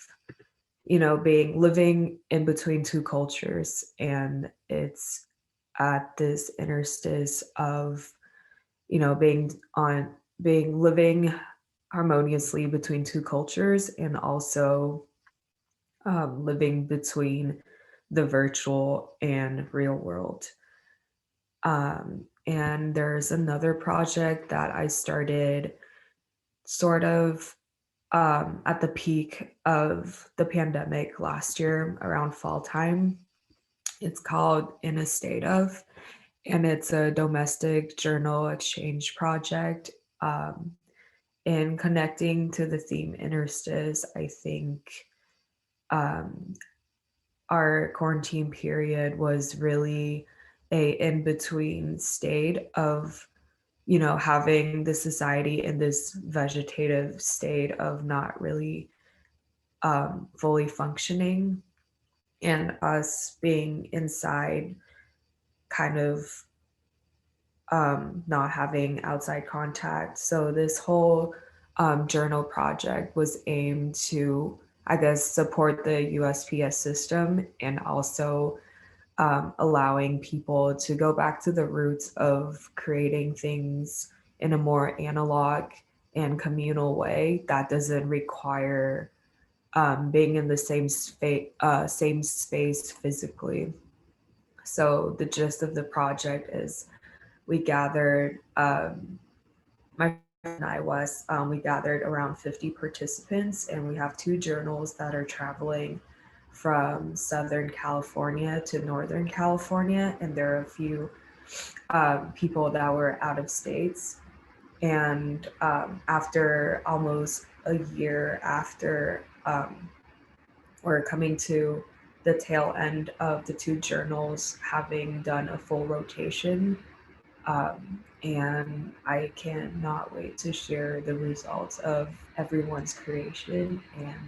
being living in between two cultures. And it's at this interstice of being living harmoniously between two cultures, and also living between the virtual and real world. And there's another project that I started sort of at the peak of the pandemic last year around fall time. It's called In a State of, and it's a domestic journal exchange project. In connecting to the theme interstice, I think our quarantine period was really a in-between state of having the society in this vegetative state of not really fully functioning, and us being inside, kind of not having outside contact. So this whole journal project was aimed to, I guess, support the USPS system, and also allowing people to go back to the roots of creating things in a more analog and communal way that doesn't require being in the same space physically. So the gist of the project is we gathered, my friend and I was, we gathered around 50 participants, and we have two journals that are traveling from Southern California to Northern California, and there are a few people that were out of states. And after almost a year after we're coming to the tail end of the two journals having done a full rotation, and I cannot wait to share the results of everyone's creation. And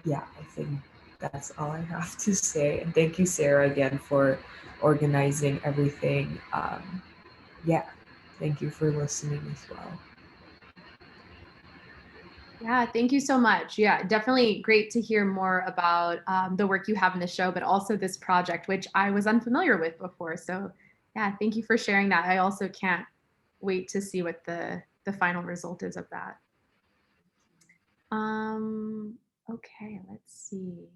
yeah, I think that's all I have to say. And thank you, Sarah, again for organizing everything. Yeah, thank you for listening as well. Yeah, thank you so much. Yeah, definitely great to hear more about the work you have in the show, but also this project, which I was unfamiliar with before. So yeah, thank you for sharing that. I also can't wait to see what the final result is of that. Okay, let's see.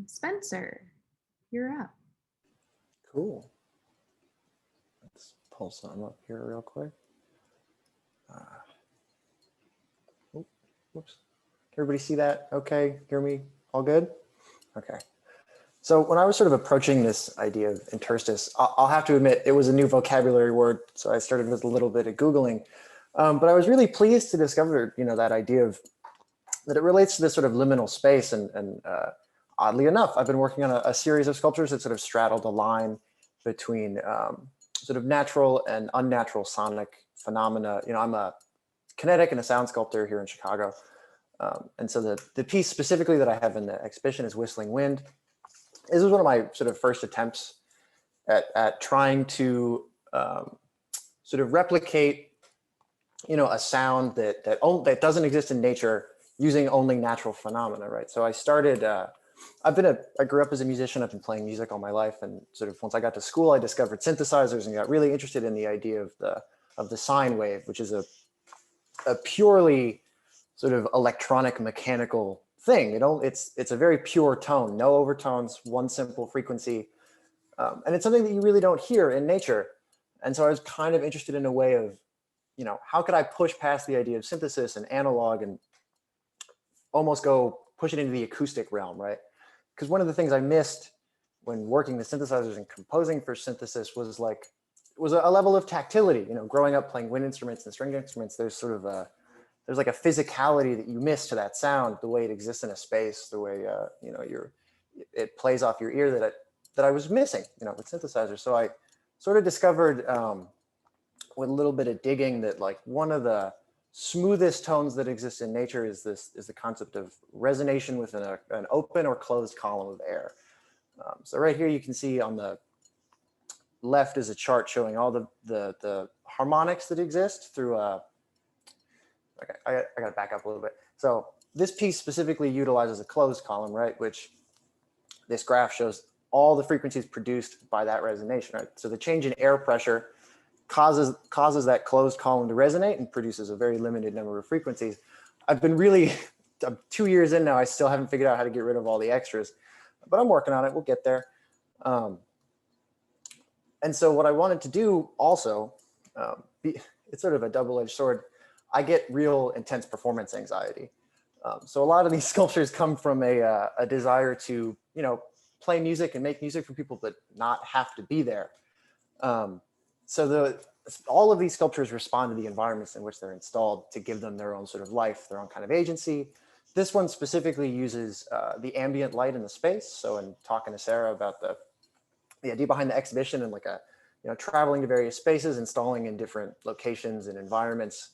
Spencer, you're up. Cool. Let's pull some up here real quick. Whoops. Can everybody see that? Okay, hear me? All good? Okay. So when I was sort of approaching this idea of interstice, I'll have to admit it was a new vocabulary word. So I started with a little bit of Googling, but I was really pleased to discover, that idea of that it relates to this sort of liminal space. And oddly enough, I've been working on a series of sculptures that sort of straddle the line between sort of natural and unnatural sonic phenomena. I'm a kinetic and a sound sculptor here in Chicago. And so the piece specifically that I have in the exhibition is Whistling Wind. This was one of my sort of first attempts at trying to sort of replicate, a sound that doesn't exist in nature using only natural phenomena, right? So I started, I grew up as a musician. I've been playing music all my life, and sort of once I got to school, I discovered synthesizers and got really interested in the idea of the sine wave, which is a purely sort of electronic mechanical thing. It's a very pure tone, no overtones, one simple frequency. And it's something that you really don't hear in nature. And so I was kind of interested in a way of, how could I push past the idea of synthesis and analog and almost go push it into the acoustic realm, right? Because one of the things I missed when working the synthesizers and composing for synthesis was a level of tactility. Growing up playing wind instruments and string instruments, there's sort of there's like a physicality that you miss to that sound, the way it exists in a space, the way it plays off your ear that I was missing, with synthesizers. So I sort of discovered with a little bit of digging that one of the smoothest tones that exists in nature is the concept of resonation within an open or closed column of air. So right here you can see on the left is a chart showing all the harmonics that exist through a. Okay, I got to back up a little bit. So this piece specifically utilizes a closed column, right? Which this graph shows all the frequencies produced by that resonation, right? So the change in air pressure causes that closed column to resonate and produces a very limited number of frequencies. I'm 2 years in now, I still haven't figured out how to get rid of all the extras, but I'm working on it, we'll get there. And so what I wanted to do also, it's sort of a double-edged sword. I get real intense performance anxiety. So a lot of these sculptures come from a desire to, play music and make music for people, but not have to be there. So all of these sculptures respond to the environments in which they're installed to give them their own sort of life, their own kind of agency. This one specifically uses the ambient light in the space. So in talking to Sarah about the idea behind the exhibition and traveling to various spaces, installing in different locations and environments,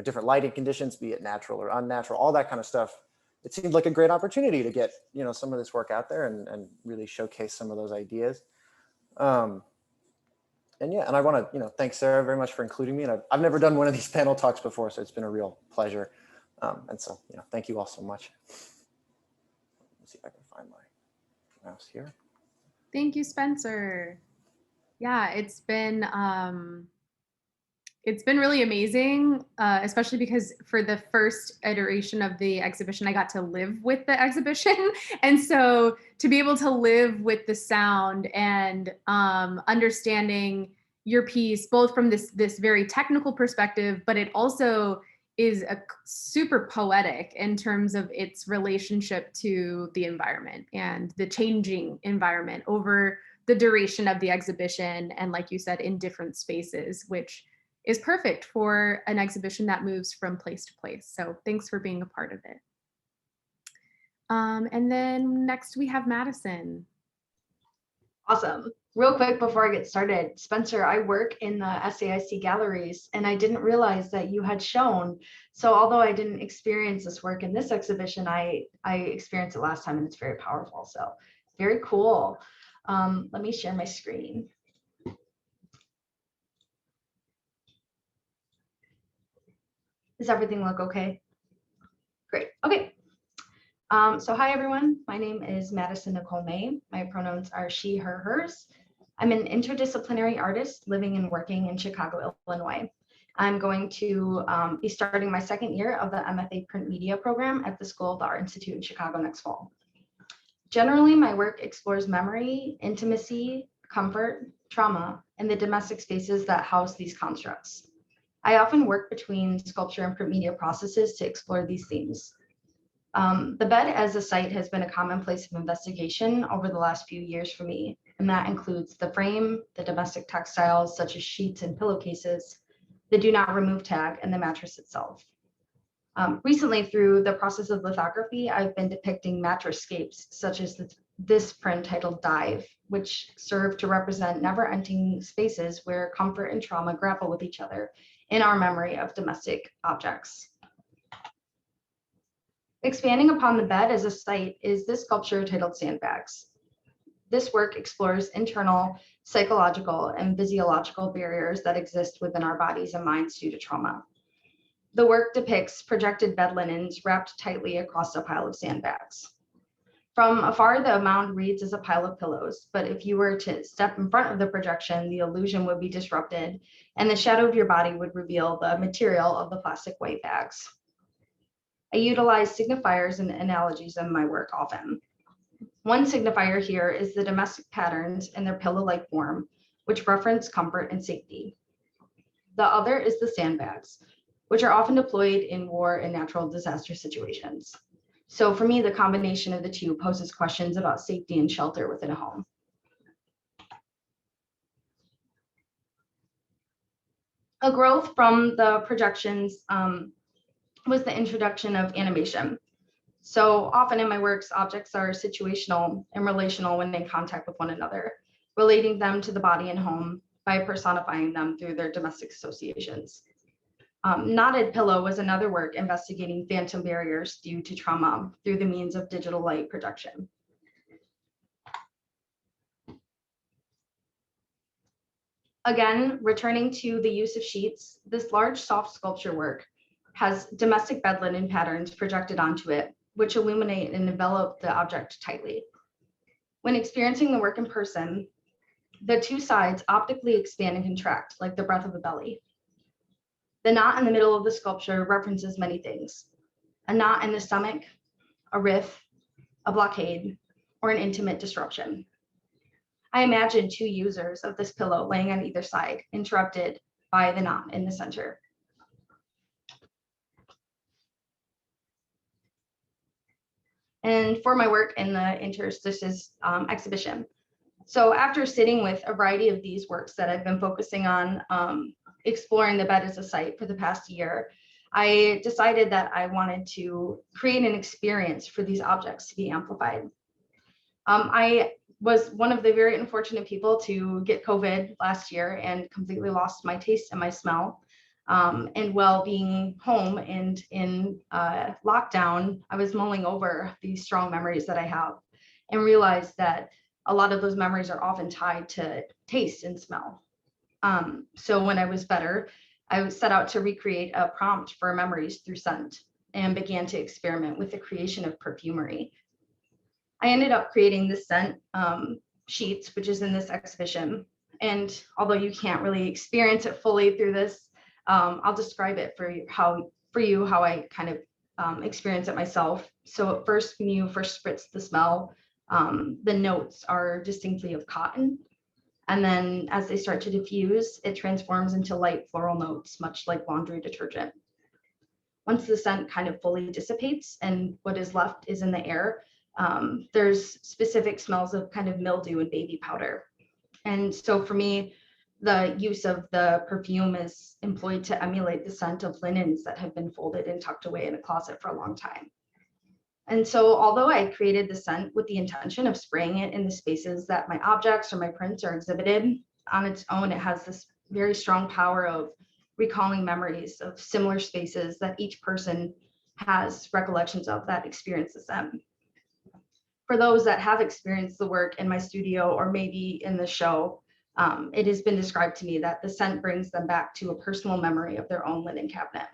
different lighting conditions, be it natural or unnatural, all that kind of stuff. It seemed like a great opportunity to get, some of this work out there and really showcase some of those ideas. And I want to, thank Sarah very much for including me. And I've never done one of these panel talks before, so it's been a real pleasure. And so, thank you all so much. Let's see if I can find my mouse here. Thank you, Spencer. Yeah, it's been really amazing, especially because for the first iteration of the exhibition, I got to live with the exhibition. And so to be able to live with the sound and understanding your piece, both from this very technical perspective, but it also is a super poetic in terms of its relationship to the environment and the changing environment over the duration of the exhibition. And like you said, in different spaces, which is perfect for an exhibition that moves from place to place. So thanks for being a part of it. And then next we have Madison. Awesome. Real quick before I get started, Spencer, I work in the SAIC galleries and I didn't realize that you had shown. So although I didn't experience this work in this exhibition, I experienced it last time and it's very powerful. So very cool. Let me share my screen. Does everything look okay? Great. Okay. So hi, everyone. My name is Madison Nicole May. My pronouns are she, her, hers. I'm an interdisciplinary artist living and working in Chicago, Illinois. I'm going to be starting my second year of the MFA Print Media program at the School of the Art Institute in Chicago next fall. Generally, my work explores memory, intimacy, comfort, trauma, and the domestic spaces that house these constructs. I often work between sculpture and print media processes to explore these themes. The bed as a site has been a common place of investigation over the last few years for me, and that includes the frame, the domestic textiles such as sheets and pillowcases, the do not remove tag, and the mattress itself. Recently, through the process of lithography, I've been depicting mattress-scapes such as this print titled Dive, which serve to represent never-ending spaces where comfort and trauma grapple with each other in our memory of domestic objects. Expanding upon the bed as a site is this sculpture titled Sandbags. This work explores internal, psychological, and physiological barriers that exist within our bodies and minds due to trauma. The work depicts projected bed linens wrapped tightly across a pile of sandbags. From afar, the mound reads as a pile of pillows, but if you were to step in front of the projection, the illusion would be disrupted, and the shadow of your body would reveal the material of the plastic white bags. I utilize signifiers and analogies in my work often. One signifier here is the domestic patterns and their pillow-like form, which reference comfort and safety. The other is the sandbags, which are often deployed in war and natural disaster situations. So for me, the combination of the two poses questions about safety and shelter within a home. A growth from the projections was the introduction of animation. So often in my works, objects are situational and relational when in contact with one another, relating them to the body and home by personifying them through their domestic associations. Knotted Pillow was another work investigating phantom barriers due to trauma through the means of digital light projection. Again, returning to the use of sheets, this large soft sculpture work has domestic bed linen patterns projected onto it, which illuminate and envelop the object tightly. When experiencing the work in person, the two sides optically expand and contract like the breath of a belly. The knot in the middle of the sculpture references many things: a knot in the stomach, a rift, a blockade, or an intimate disruption. I imagine two users of this pillow laying on either side, interrupted by the knot in the center. And for my work in the Interstices exhibition. So after sitting with a variety of these works that I've been focusing on exploring the bed as a site for the past year, I decided that I wanted to create an experience for these objects to be amplified. I was one of the very unfortunate people to get COVID last year and completely lost my taste and my smell. And while being home and in lockdown, I was mulling over these strong memories that I have and realized that a lot of those memories are often tied to taste and smell. So when I was better, I set out to recreate a prompt for memories through scent and began to experiment with the creation of perfumery. I ended up creating this scent sheets, which is in this exhibition. And although you can't really experience it fully through this, I'll describe it for you how I kind of experience it myself. So at first, when you first spritz the smell, the notes are distinctly of cotton. And then as they start to diffuse, it transforms into light floral notes, much like laundry detergent. Once the scent kind of fully dissipates and what is left is in the air, there's specific smells of kind of mildew and baby powder. And so for me, the use of the perfume is employed to emulate the scent of linens that have been folded and tucked away in a closet for a long time. And so although I created the scent with the intention of spraying it in the spaces that my objects or my prints are exhibited, on its own, it has this very strong power of recalling memories of similar spaces that each person has recollections of that experience the scent. For those that have experienced the work in my studio or maybe in the show, it has been described to me that the scent brings them back to a personal memory of their own linen cabinet.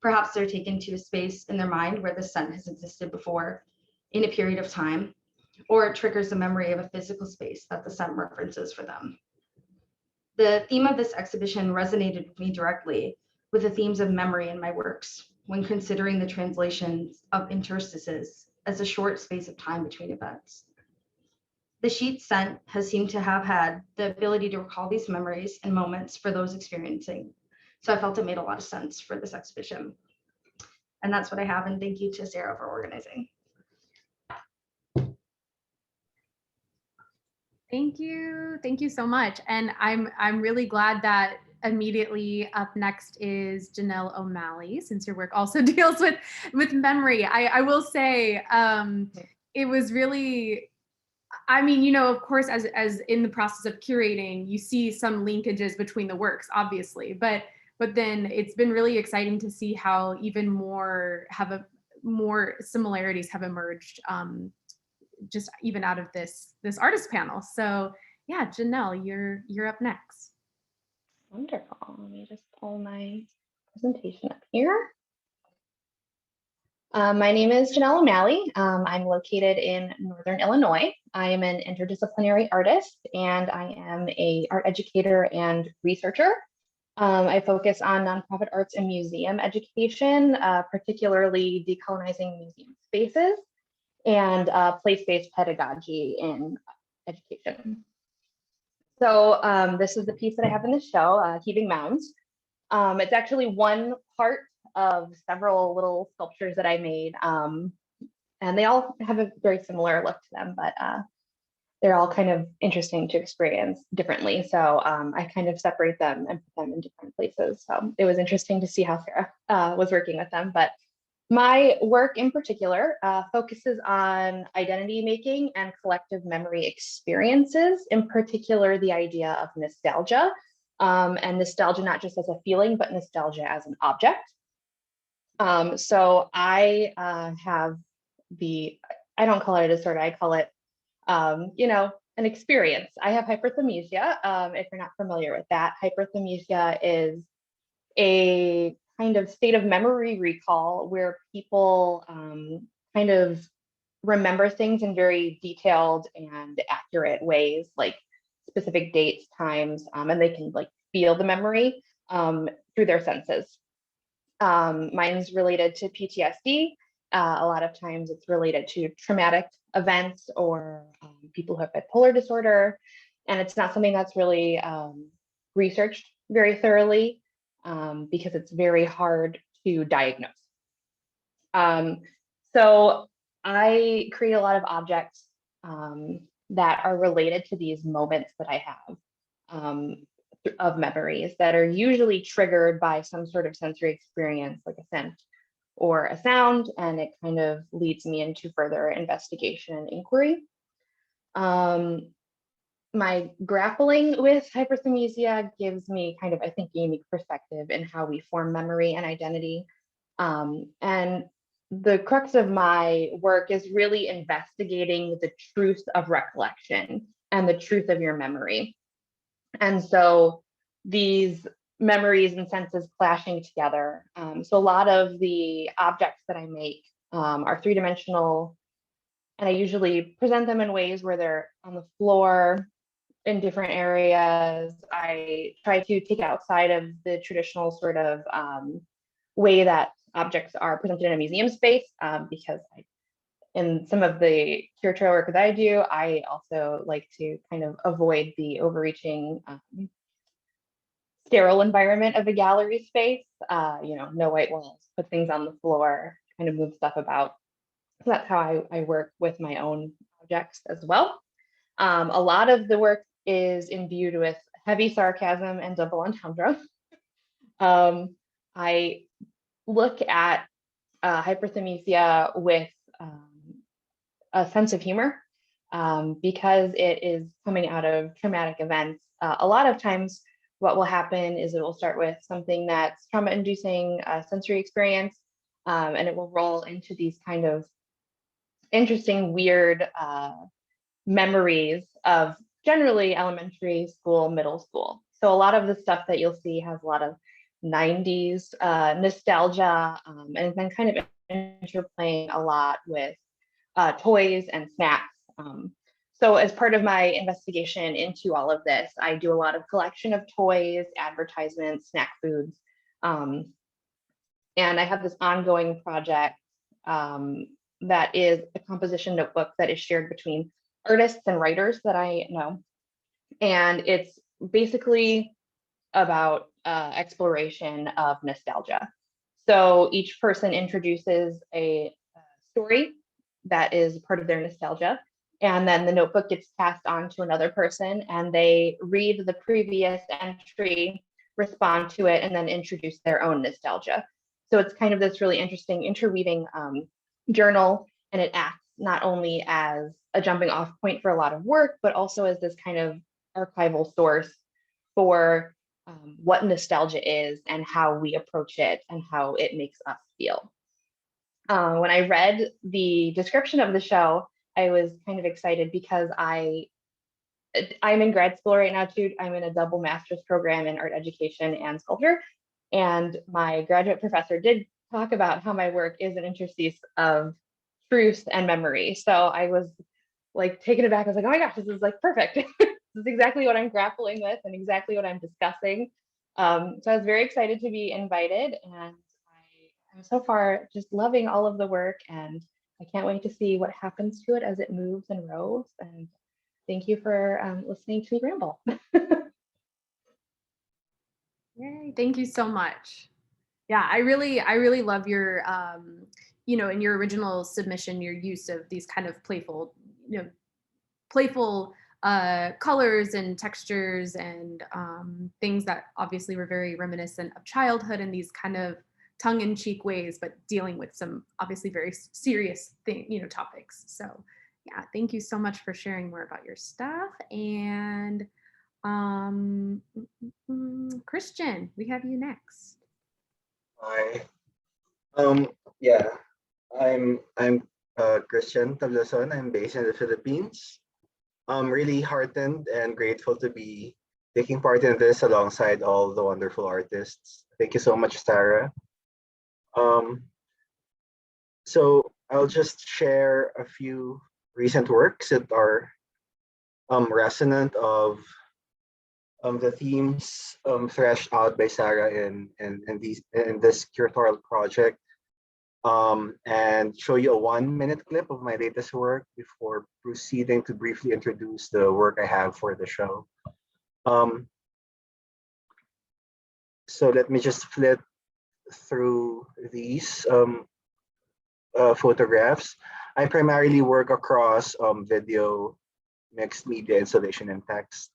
Perhaps they're taken to a space in their mind where the scent has existed before in a period of time, or it triggers a memory of a physical space that the scent references for them. The theme of this exhibition resonated with me directly with the themes of memory in my works when considering the translations of interstices as a short space of time between events. The sheet scent has seemed to have had the ability to recall these memories and moments for those experiencing. So I felt it made a lot of sense for this exhibition. And that's what I have. And thank you to Sarah for organizing. Thank you. Thank you so much. And I'm really glad that immediately up next is Janelle O'Malley, since your work also deals with memory. I will say it was really, I mean, you know, of course, as in the process of curating, you see some linkages between the works, obviously, but but then it's been really exciting to see how even more similarities have emerged, just even out of this artist panel. So yeah, Janelle, you're up next. Wonderful. Let me just pull my presentation up here. My name is Janelle O'Malley. I'm located in Northern Illinois. I am an interdisciplinary artist, and I am an art educator and researcher. I focus on nonprofit arts and museum education, particularly decolonizing museum spaces and place-based pedagogy in education. So this is the piece that I have in the show, Heaving Mounds. It's actually one part of several little sculptures that I made. And they all have a very similar look to them, but they're all kind of interesting to experience differently. So I kind of separate them and put them in different places. So it was interesting to see how Sarah was working with them. But my work in particular focuses on identity making and collective memory experiences, in particular, the idea of nostalgia, and nostalgia not just as a feeling, but nostalgia as an object. So I have I don't call it a disorder, I call it, an experience. I have hyperthymesia. If you're not familiar with that, hyperthymesia is a kind of state of memory recall where people kind of remember things in very detailed and accurate ways, like specific dates, times, and they can like feel the memory through their senses. Mine's related to PTSD. A lot of times it's related to traumatic events or people who have bipolar disorder. And it's not something that's really researched very thoroughly because it's very hard to diagnose. So I create a lot of objects that are related to these moments that I have of memories that are usually triggered by some sort of sensory experience, like a scent or a sound, and it kind of leads me into further investigation and inquiry. My grappling with hyperthymesia gives me kind of, I think, a unique perspective in how we form memory and identity. And the crux of my work is really investigating the truth of recollection and the truth of your memory. And so these memories and senses clashing together. So a lot of the objects that I make are three-dimensional, and I usually present them in ways where they're on the floor in different areas. I try to take outside of the traditional sort of way that objects are presented in a museum space, because in some of the curatorial work that I do, I also like to kind of avoid the overreaching sterile environment of a gallery space. No white walls, put things on the floor, kind of move stuff about. So that's how I work with my own projects as well. A lot of the work is imbued with heavy sarcasm and double entendre. I look at hyperthymesia with a sense of humor because it is coming out of traumatic events. A lot of times what will happen is it will start with something that's trauma-inducing sensory experience, and it will roll into these kind of interesting, weird memories of generally elementary school, middle school. So a lot of the stuff that you'll see has a lot of 90s nostalgia, and then kind of interplaying a lot with toys and snacks. So as part of my investigation into all of this, I do a lot of collection of toys, advertisements, snack foods. And I have this ongoing project that is a composition notebook that is shared between artists and writers that I know. And it's basically about exploration of nostalgia. So each person introduces a story that is part of their nostalgia. And then the notebook gets passed on to another person and they read the previous entry, respond to it, and then introduce their own nostalgia. So it's kind of this really interesting interweaving journal, and it acts not only as a jumping off point for a lot of work, but also as this kind of archival source for what nostalgia is and how we approach it and how it makes us feel. When I read the description of the show, I was kind of excited because I'm in grad school right now too. I'm in a double master's program in art education and sculpture. And my graduate professor did talk about how my work is an interstice of truth and memory. So I was like taken aback. I was like, oh my gosh, this is like perfect. This is exactly what I'm grappling with and exactly what I'm discussing. So I was very excited to be invited, and I'm so far just loving all of the work, and I can't wait to see what happens to it as it moves and grows. And thank you for listening to me ramble. Yay, thank you so much. Yeah, I really love your, in your original submission, your use of these kind of playful colors and textures and things that obviously were very reminiscent of childhood in these kind of tongue-in-cheek ways, but dealing with some obviously very serious topics. So yeah, thank you so much for sharing more about your stuff. And Christian, we have you next. Hi. Yeah, I'm Christian Tablason. I'm based in the Philippines. I'm really heartened and grateful to be taking part in this alongside all the wonderful artists. Thank you so much, Sarah. So I'll just share a few recent works that are resonant of the themes threshed out by Sarah in this curatorial project, and show you a 1-minute clip of my latest work before proceeding to briefly introduce the work I have for the show. So let me just flip through these photographs. I primarily work across video, mixed media, installation, and text.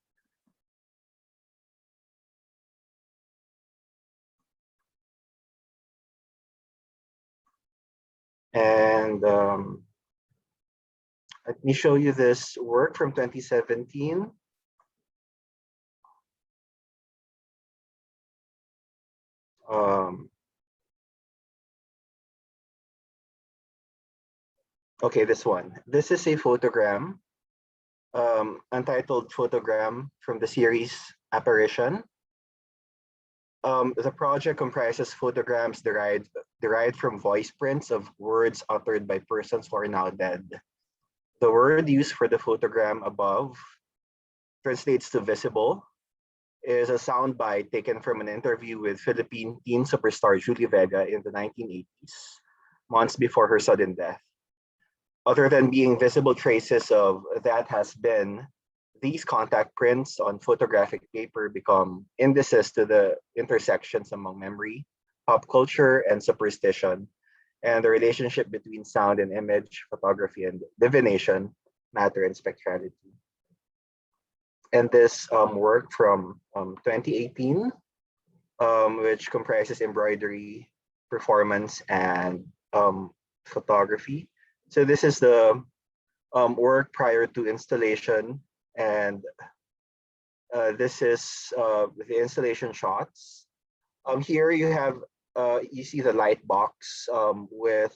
And let me show you this work from 2017. Okay, this one. This is a photogram, untitled photogram from the series Apparition. The project comprises photograms derived from voice prints of words uttered by persons who are now dead. The word used for the photogram above translates to visible, is a soundbite taken from an interview with Philippine teen superstar Julie Vega in the 1980s, months before her sudden death. Other than being visible traces of that has been, these contact prints on photographic paper become indices to the intersections among memory, pop culture, and superstition, and the relationship between sound and image, photography and divination, matter and spectrality. And this work from 2018, which comprises embroidery, performance, and photography. So this is the work prior to installation, and this is the installation shots. Here you have you see the light box with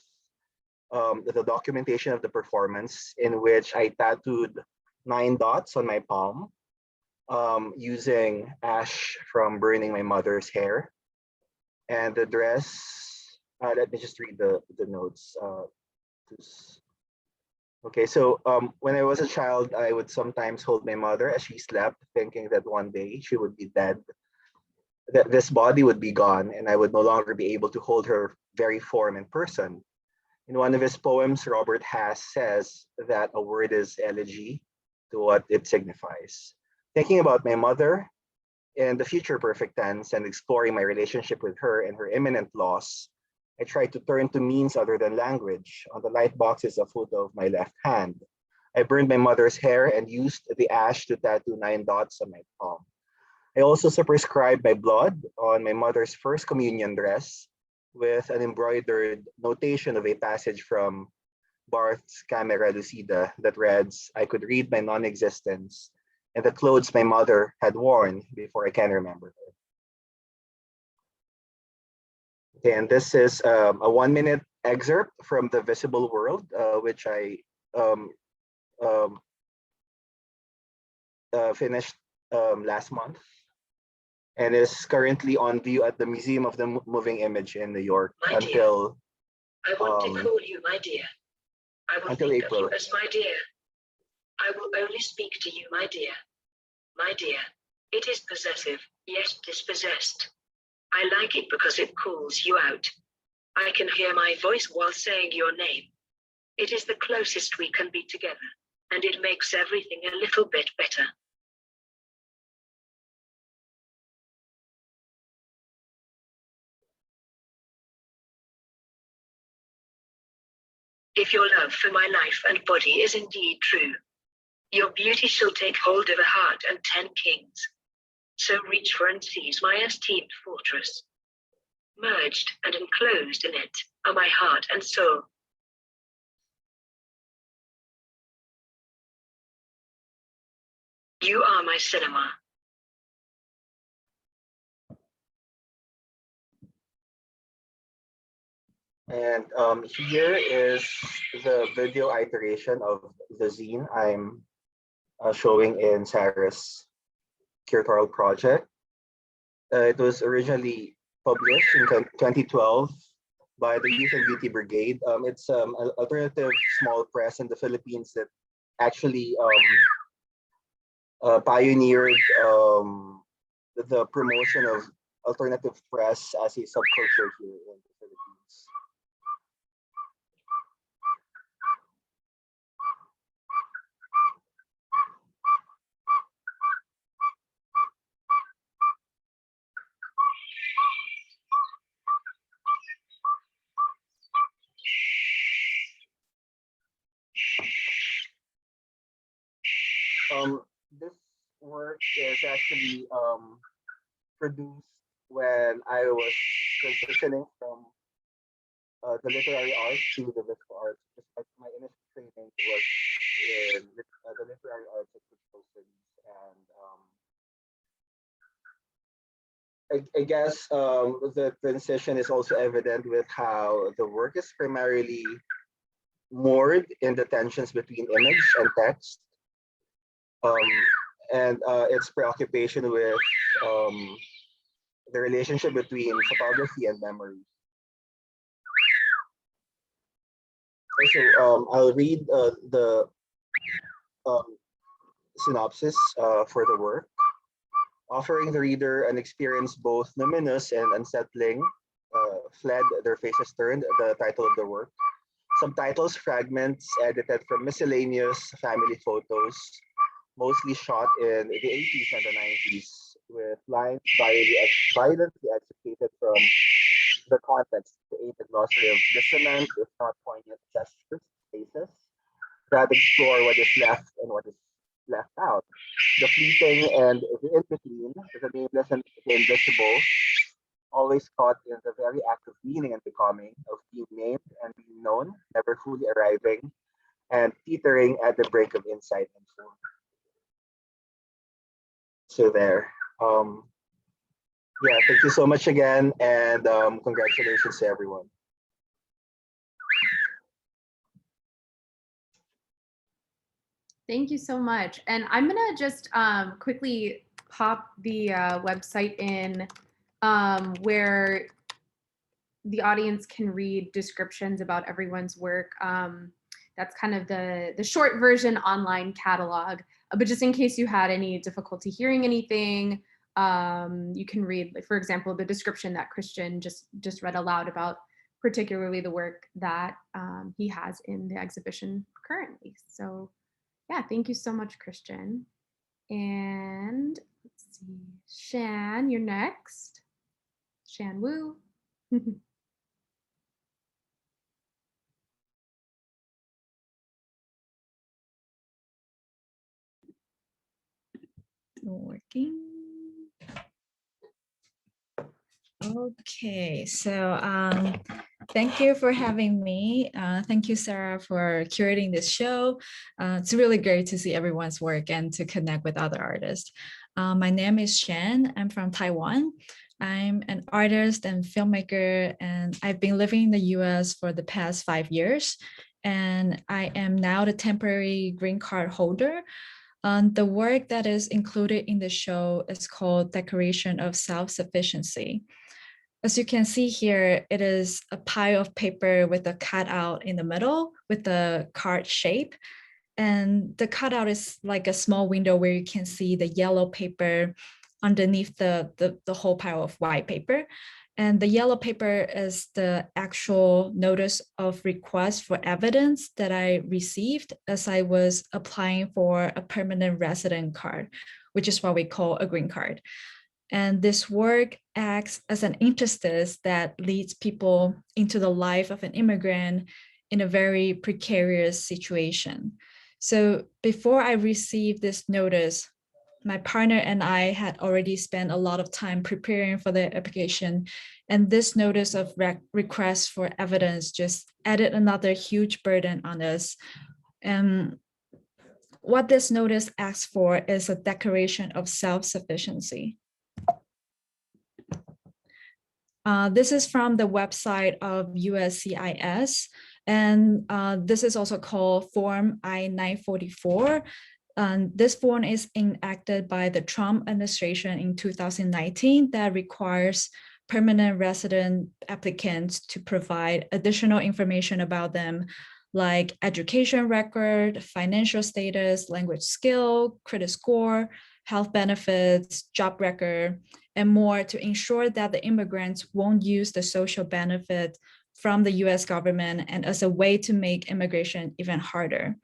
the documentation of the performance, in which I tattooed 9 dots on my palm using ash from burning my mother's hair. And the dress, let me just read the notes. Okay, so when I was a child, I would sometimes hold my mother as she slept, thinking that one day she would be dead, that this body would be gone, and I would no longer be able to hold her very form in person. In one of his poems, Robert Hass says that a word is elegy to what it signifies. Thinking about my mother in the future perfect tense and exploring my relationship with her and her imminent loss, I tried to turn to means other than language. On the light box is a photo of my left hand. I burned my mother's hair and used the ash to tattoo 9 dots on my palm. I also superscribed my blood on my mother's first communion dress with an embroidered notation of a passage from Barth's Camera Lucida that reads, "I could read my non-existence and the clothes my mother had worn before I can remember her." And this is a 1-minute excerpt from The Visible World, which I um, um, finished last month, and is currently on view at the Museum of the Moving Image in New York until I want to call you my dear. I will until think April. of you as my dear. I will only speak to you, my dear. My dear. It is possessive, yet dispossessed. I like it because it calls you out. I can hear my voice while saying your name. It is the closest we can be together, and it makes everything a little bit better. If your love for my life and body is indeed true, your beauty shall take hold of a heart and 10 kings. So reach for and seize my esteemed fortress. Merged and enclosed in it are my heart and soul. You are my cinema. And here is the video iteration of the zine I'm showing in Sarah's curatorial project. It was originally published in 2012 by the Youth and Beauty Brigade. It's an alternative small press in the Philippines that actually pioneered the promotion of alternative press as a subculture here in the Philippines. This work is actually produced when I was transitioning from the literary arts to the visual arts. Just my initial training was in the literary arts at critical studies, and I guess the transition is also evident with how the work is primarily moored in the tensions between image and text. And its preoccupation with the relationship between photography and memory. So I'll read the synopsis for the work, offering the reader an experience both luminous and unsettling. Fled, their faces turned, the title of the work. Subtitles, fragments edited from miscellaneous family photos, mostly shot in the 80s and the 90s, with lines violently executed from the context to aid the glossary of dissonant, if not poignant gestures, spaces that explore what is left and what is left out. The fleeting and the in-between, the nameless and the invisible, always caught in the very act of meaning and becoming, of being named and being known, never fully arriving, and teetering at the brink of insight and truth. So there. Yeah, thank you so much again, and congratulations to everyone. Thank you so much. And I'm gonna just quickly pop the website in where the audience can read descriptions about everyone's work. That's kind of the short version online catalog. But just in case you had any difficulty hearing anything, you can read, for example, the description that Christian just read aloud about particularly the work that he has in the exhibition currently. So yeah, thank you so much, Christian. And let's see, Shan, you're next. Shan Wu. Working. Okay, so thank you for having me. Thank you, Sarah, for curating this show. It's really great to see everyone's work and to connect with other artists. My name is Shan. I'm from Taiwan. I'm an artist and filmmaker, and I've been living in the US for the past 5 years. And I am now the temporary green card holder. The work that is included in the show is called Declaration of Self-Sufficiency. As you can see here, it is a pile of paper with a cutout in the middle with the card shape. And the cutout is like a small window where you can see the yellow paper underneath the whole pile of white paper. And the yellow paper is the actual notice of request for evidence that I received as I was applying for a permanent resident card, which is what we call a green card. And this work acts as an interstice that leads people into the life of an immigrant in a very precarious situation. So before I received this notice, my partner and I had already spent a lot of time preparing for the application. And this notice of request for evidence just added another huge burden on us. And what this notice asks for is a declaration of self-sufficiency. This is from the website of USCIS, and this is also called Form I-944. This form is enacted by the Trump administration in 2019 that requires permanent resident applicants to provide additional information about them, like education record, financial status, language skill, credit score, health benefits, job record, and more to ensure that the immigrants won't use the social benefit from the US government and as a way to make immigration even harder.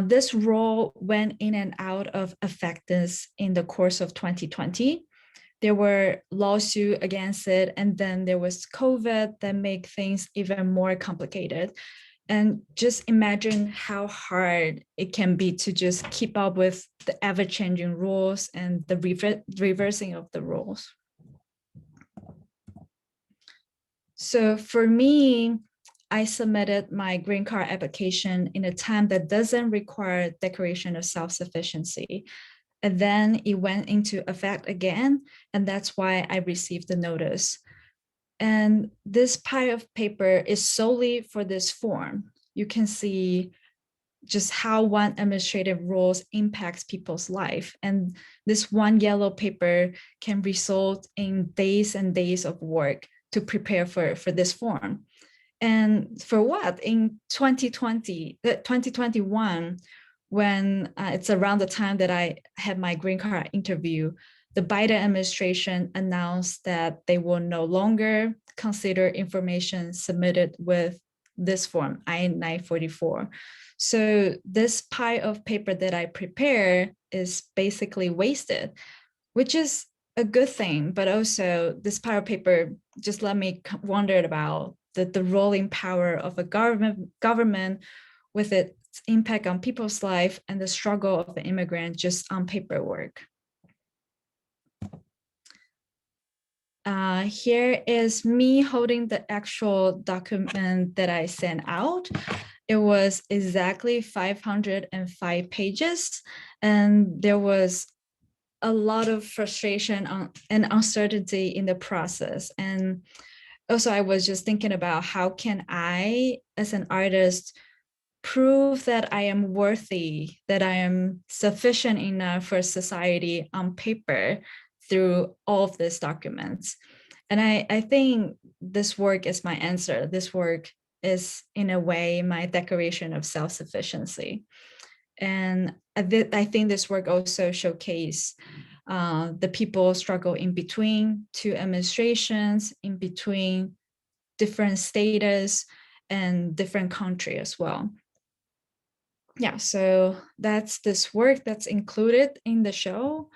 This rule went in and out of effectiveness in the course of 2020. There were lawsuits against it, and then there was COVID that made things even more complicated. And just imagine how hard it can be to just keep up with the ever-changing rules and the reversing of the rules. So for me, I submitted my green card application in a time that doesn't require declaration of self-sufficiency. And then it went into effect again, and that's why I received the notice. And this pile of paper is solely for this form. You can see just how one administrative rules impacts people's life. And this one yellow paper can result in days and days of work to prepare for this form. And for what? In 2021, when it's around the time that I had my green card interview, the Biden administration announced that they will no longer consider information submitted with this form, I-944. So this pile of paper that I prepare is basically wasted, which is a good thing, but also this pile of paper just let me wonder about the rolling power of a government with its impact on people's life and the struggle of the immigrant just on paperwork. Here is me holding the actual document that I sent out. It was exactly 505 pages, and there was a lot of frustration and uncertainty in the process. And also I was just thinking about how can I, as an artist, prove that I am worthy, that I am sufficient enough for society on paper through all of these documents. And I think this work is my answer. This work is, in a way, my declaration of self-sufficiency. And I think this work also showcases the people struggle in between two administrations, in between different status and different country as well. Yeah, so that's this work that's included in the show.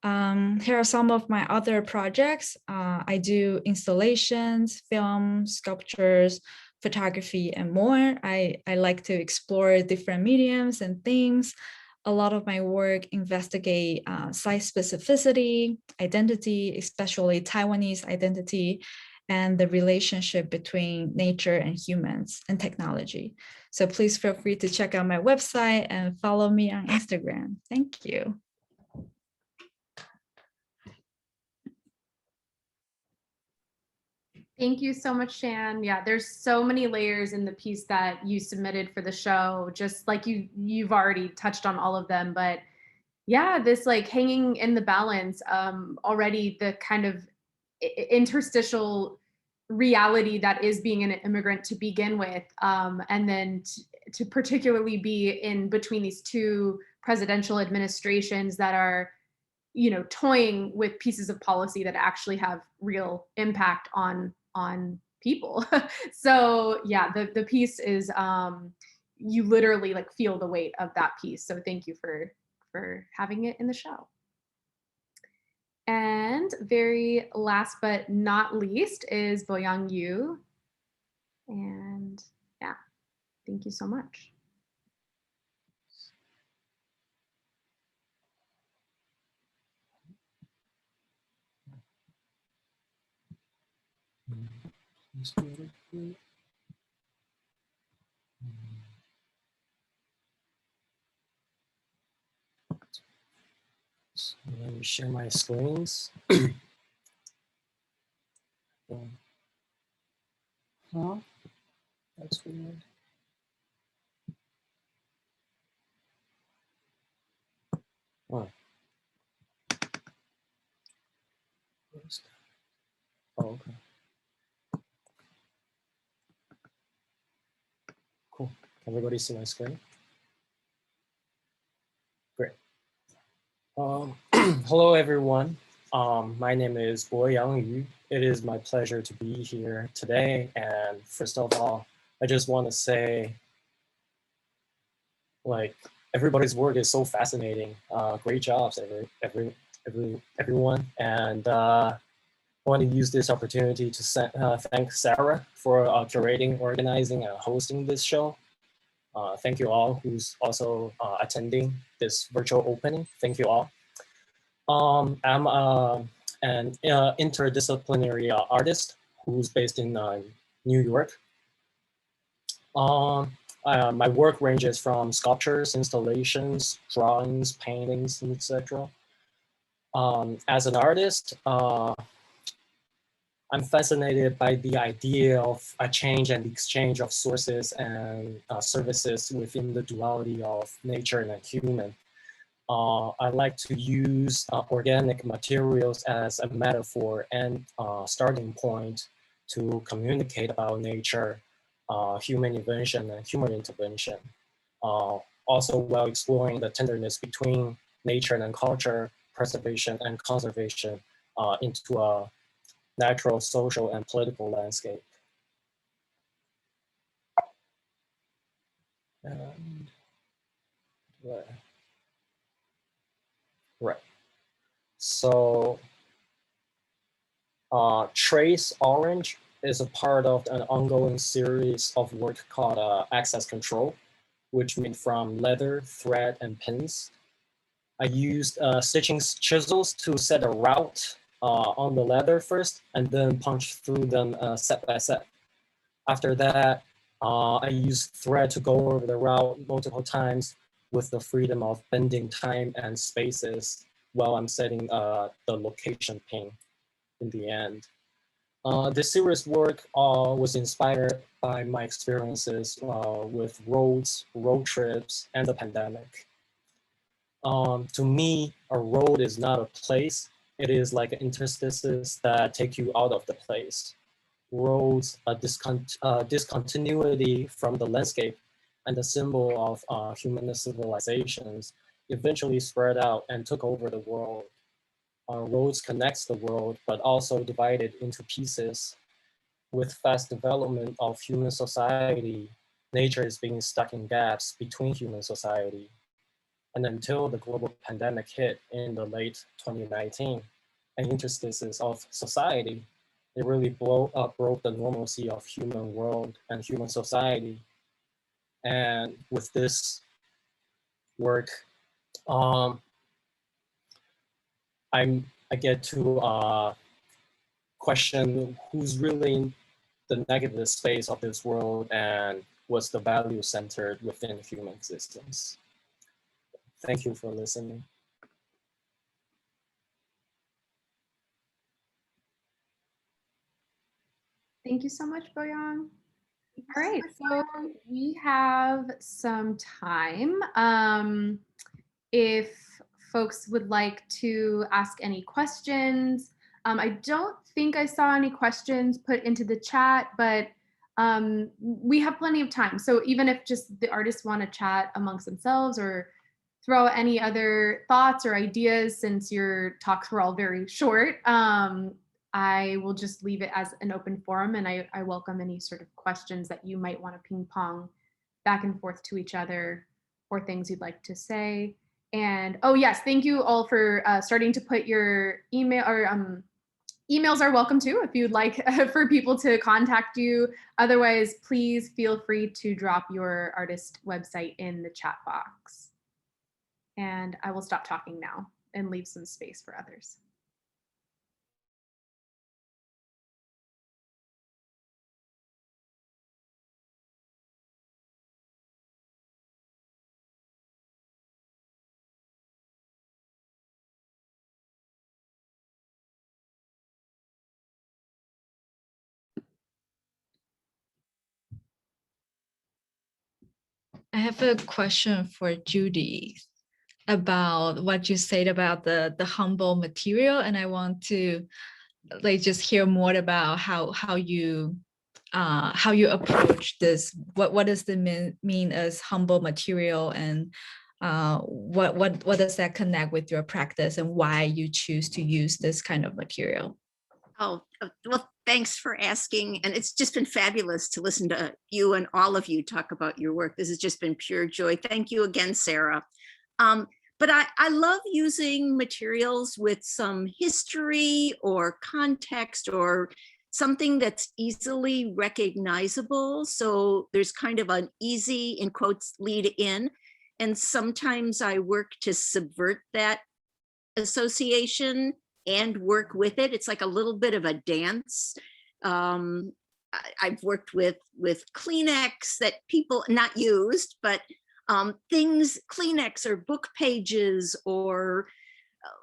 Here are some of my other projects. I do installations, film, sculptures, photography, and more. I like to explore different mediums and themes. A lot of my work investigate site specificity, identity, especially Taiwanese identity, and the relationship between nature and humans and technology. So please feel free to check out my website and follow me on Instagram. Thank you. Thank you so much, Shan. Yeah, there's so many layers in the piece that you submitted for the show. Just like you've already touched on all of them, but yeah, this like hanging in the balance, already the kind of interstitial reality that is being an immigrant to begin with, and then to particularly be in between these two presidential administrations that are, you know, toying with pieces of policy that actually have real impact on people. So yeah, the piece is, you literally like feel the weight of that piece. So thank you for having it in the show. And very last but not least is Boyoung Yu. And yeah, thank you so much. So let me share my screens. Huh? That's weird. Oh. Oh, okay. Cool. Can everybody see my screen? Great. Hello, everyone. My name is Boyoung Yu. It is my pleasure to be here today. And first of all, I just want to say, like, everybody's work is so fascinating. Great jobs, everyone. And I want to use this opportunity to thank Sarah for curating, organizing, and hosting this show. Thank you all who's also attending this virtual opening. Thank you all. I'm an interdisciplinary artist who's based in New York. My work ranges from sculptures, installations, drawings, paintings, etc. As an artist, I'm fascinated by the idea of a change and exchange of sources and services within the duality of nature and human. I like to use organic materials as a metaphor and starting point to communicate about nature, human invention, and human intervention. Also, while exploring the tenderness between nature and culture, preservation and conservation into a natural, social, and political landscape. And, right. So Trace Orange is a part of an ongoing series of work called Access Control, which made from leather, thread, and pins. I used stitching chisels to set a route on the leather first, and then punch through them set by set. After that, I used thread to go over the route multiple times with the freedom of bending time and spaces while I'm setting the location pin in the end. This series work was inspired by my experiences with roads, road trips, and the pandemic. To me, a road is not a place. It is like interstices that take you out of the place. Roads, a discontinuity from the landscape and the symbol of human civilizations eventually spread out and took over the world. Roads connects the world, but also divided into pieces. With fast development of human society, nature is being stuck in gaps between human society. And until the global pandemic hit in the late 2019, and interstices of society, it really broke the normalcy of human world and human society. And with this work, I get to question who's really in the negative space of this world and what's the value centered within human existence. Thank you for listening. Thank you so much, Boyoung. All right, so we have some time. If folks would like to ask any questions, I don't think I saw any questions put into the chat, but we have plenty of time. So even if just the artists want to chat amongst themselves or throw any other thoughts or ideas, since your talks were all very short, I will just leave it as an open forum, and I welcome any sort of questions that you might want to ping pong back and forth to each other, or things you'd like to say. And oh yes, thank you all for starting to put your email, or emails are welcome too if you'd like for people to contact you. Otherwise, please feel free to drop your artist website in the chat box. And I will stop talking now and leave some space for others. I have a question for Judy about what you said about the humble material, and I want to like just hear more about how you approach this. What does the mean as humble material, and what does that connect with your practice, and why you choose to use this kind of material? Oh, well, thanks for asking. And it's just been fabulous to listen to you and all of you talk about your work. This has just been pure joy. Thank you again, Sarah. But I love using materials with some history or context or something that's easily recognizable. So there's kind of an easy, in quotes, lead in. And sometimes I work to subvert that association and work with it. It's like a little bit of a dance. I've worked with Kleenex that people not used, but things, Kleenex or book pages or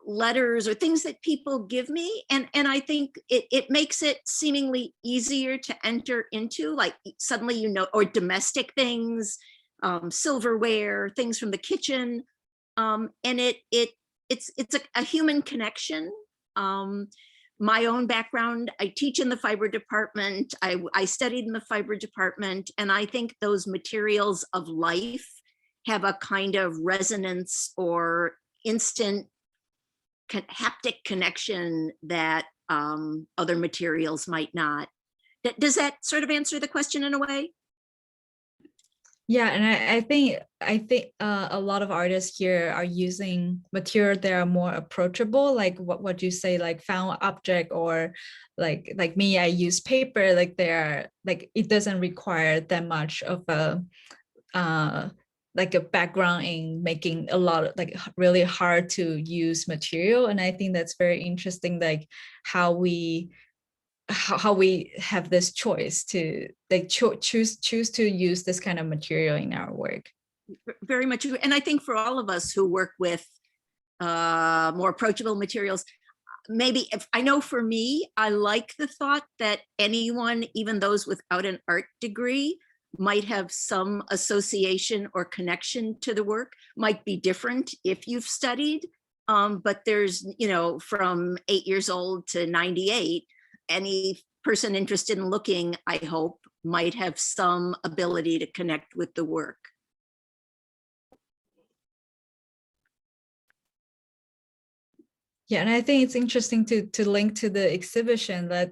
letters or things that people give me. And I think it makes it seemingly easier to enter into, like suddenly, you know, or domestic things, silverware, things from the kitchen. And it's a human connection. My own background, I teach in the fiber department. I studied in the fiber department, and I think those materials of life have a kind of resonance or instant haptic connection that other materials might not. Does that sort of answer the question in a way? Yeah, and I think a lot of artists here are using material that are more approachable, like what you say, like found object, or like me, I use paper. Like they're like, it doesn't require that much of a like a background in making a lot of like really hard to use material. And I think that's very interesting, like how we have this choice to like choose to use this kind of material in our work. Very much. And I think for all of us who work with more approachable materials, maybe I know for me, I like the thought that anyone, even those without an art degree, might have some association or connection to the work. Might be different if you've studied, but there's, you know, from 8 years old to 98, any person interested in looking, I hope, might have some ability to connect with the work. Yeah, and I think it's interesting to link to the exhibition that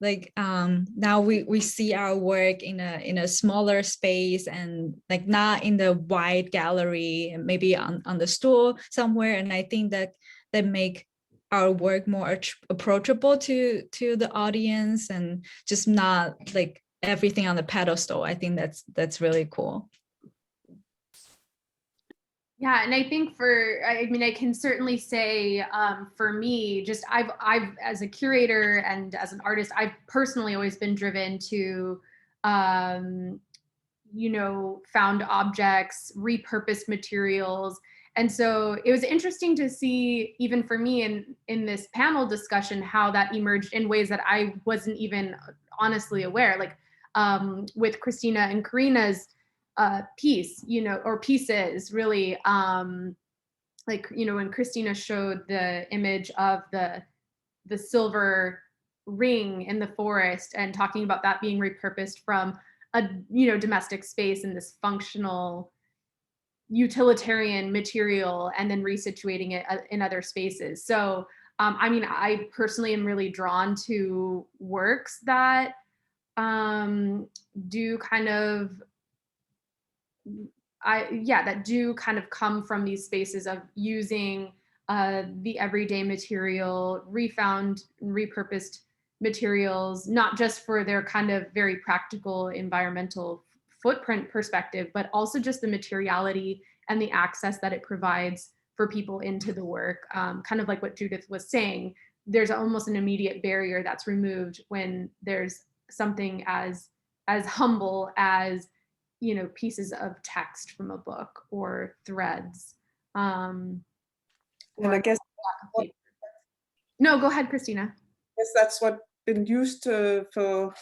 like now we see our work in a smaller space, and like not in the wide gallery, and maybe on the stool somewhere. And I think that make our work more approachable to the audience, and just not like everything on the pedestal. I think that's really cool. Yeah, and I think I mean, I can certainly say for me, just I've as a curator and as an artist, I've personally always been driven to, you know, found objects, repurposed materials. And so it was interesting to see, even for me in this panel discussion, how that emerged in ways that I wasn't even honestly aware. Like with Christina and Karina's piece, you know, or pieces really, like, you know, when Christina showed the image of the silver ring in the forest and talking about that being repurposed from a, you know, domestic space in this functional utilitarian material and then resituating it in other spaces. So I mean, I personally am really drawn to works that do kind of that do kind of come from these spaces of using the everyday material, refound, repurposed materials, not just for their kind of very practical environmental footprint perspective, but also just the materiality and the access that it provides for people into the work. Kind of like what Judith was saying, there's almost an immediate barrier that's removed when there's something as humble as, you know, pieces of text from a book or threads. And I guess no, go ahead, Christina. Yes, that's what been used for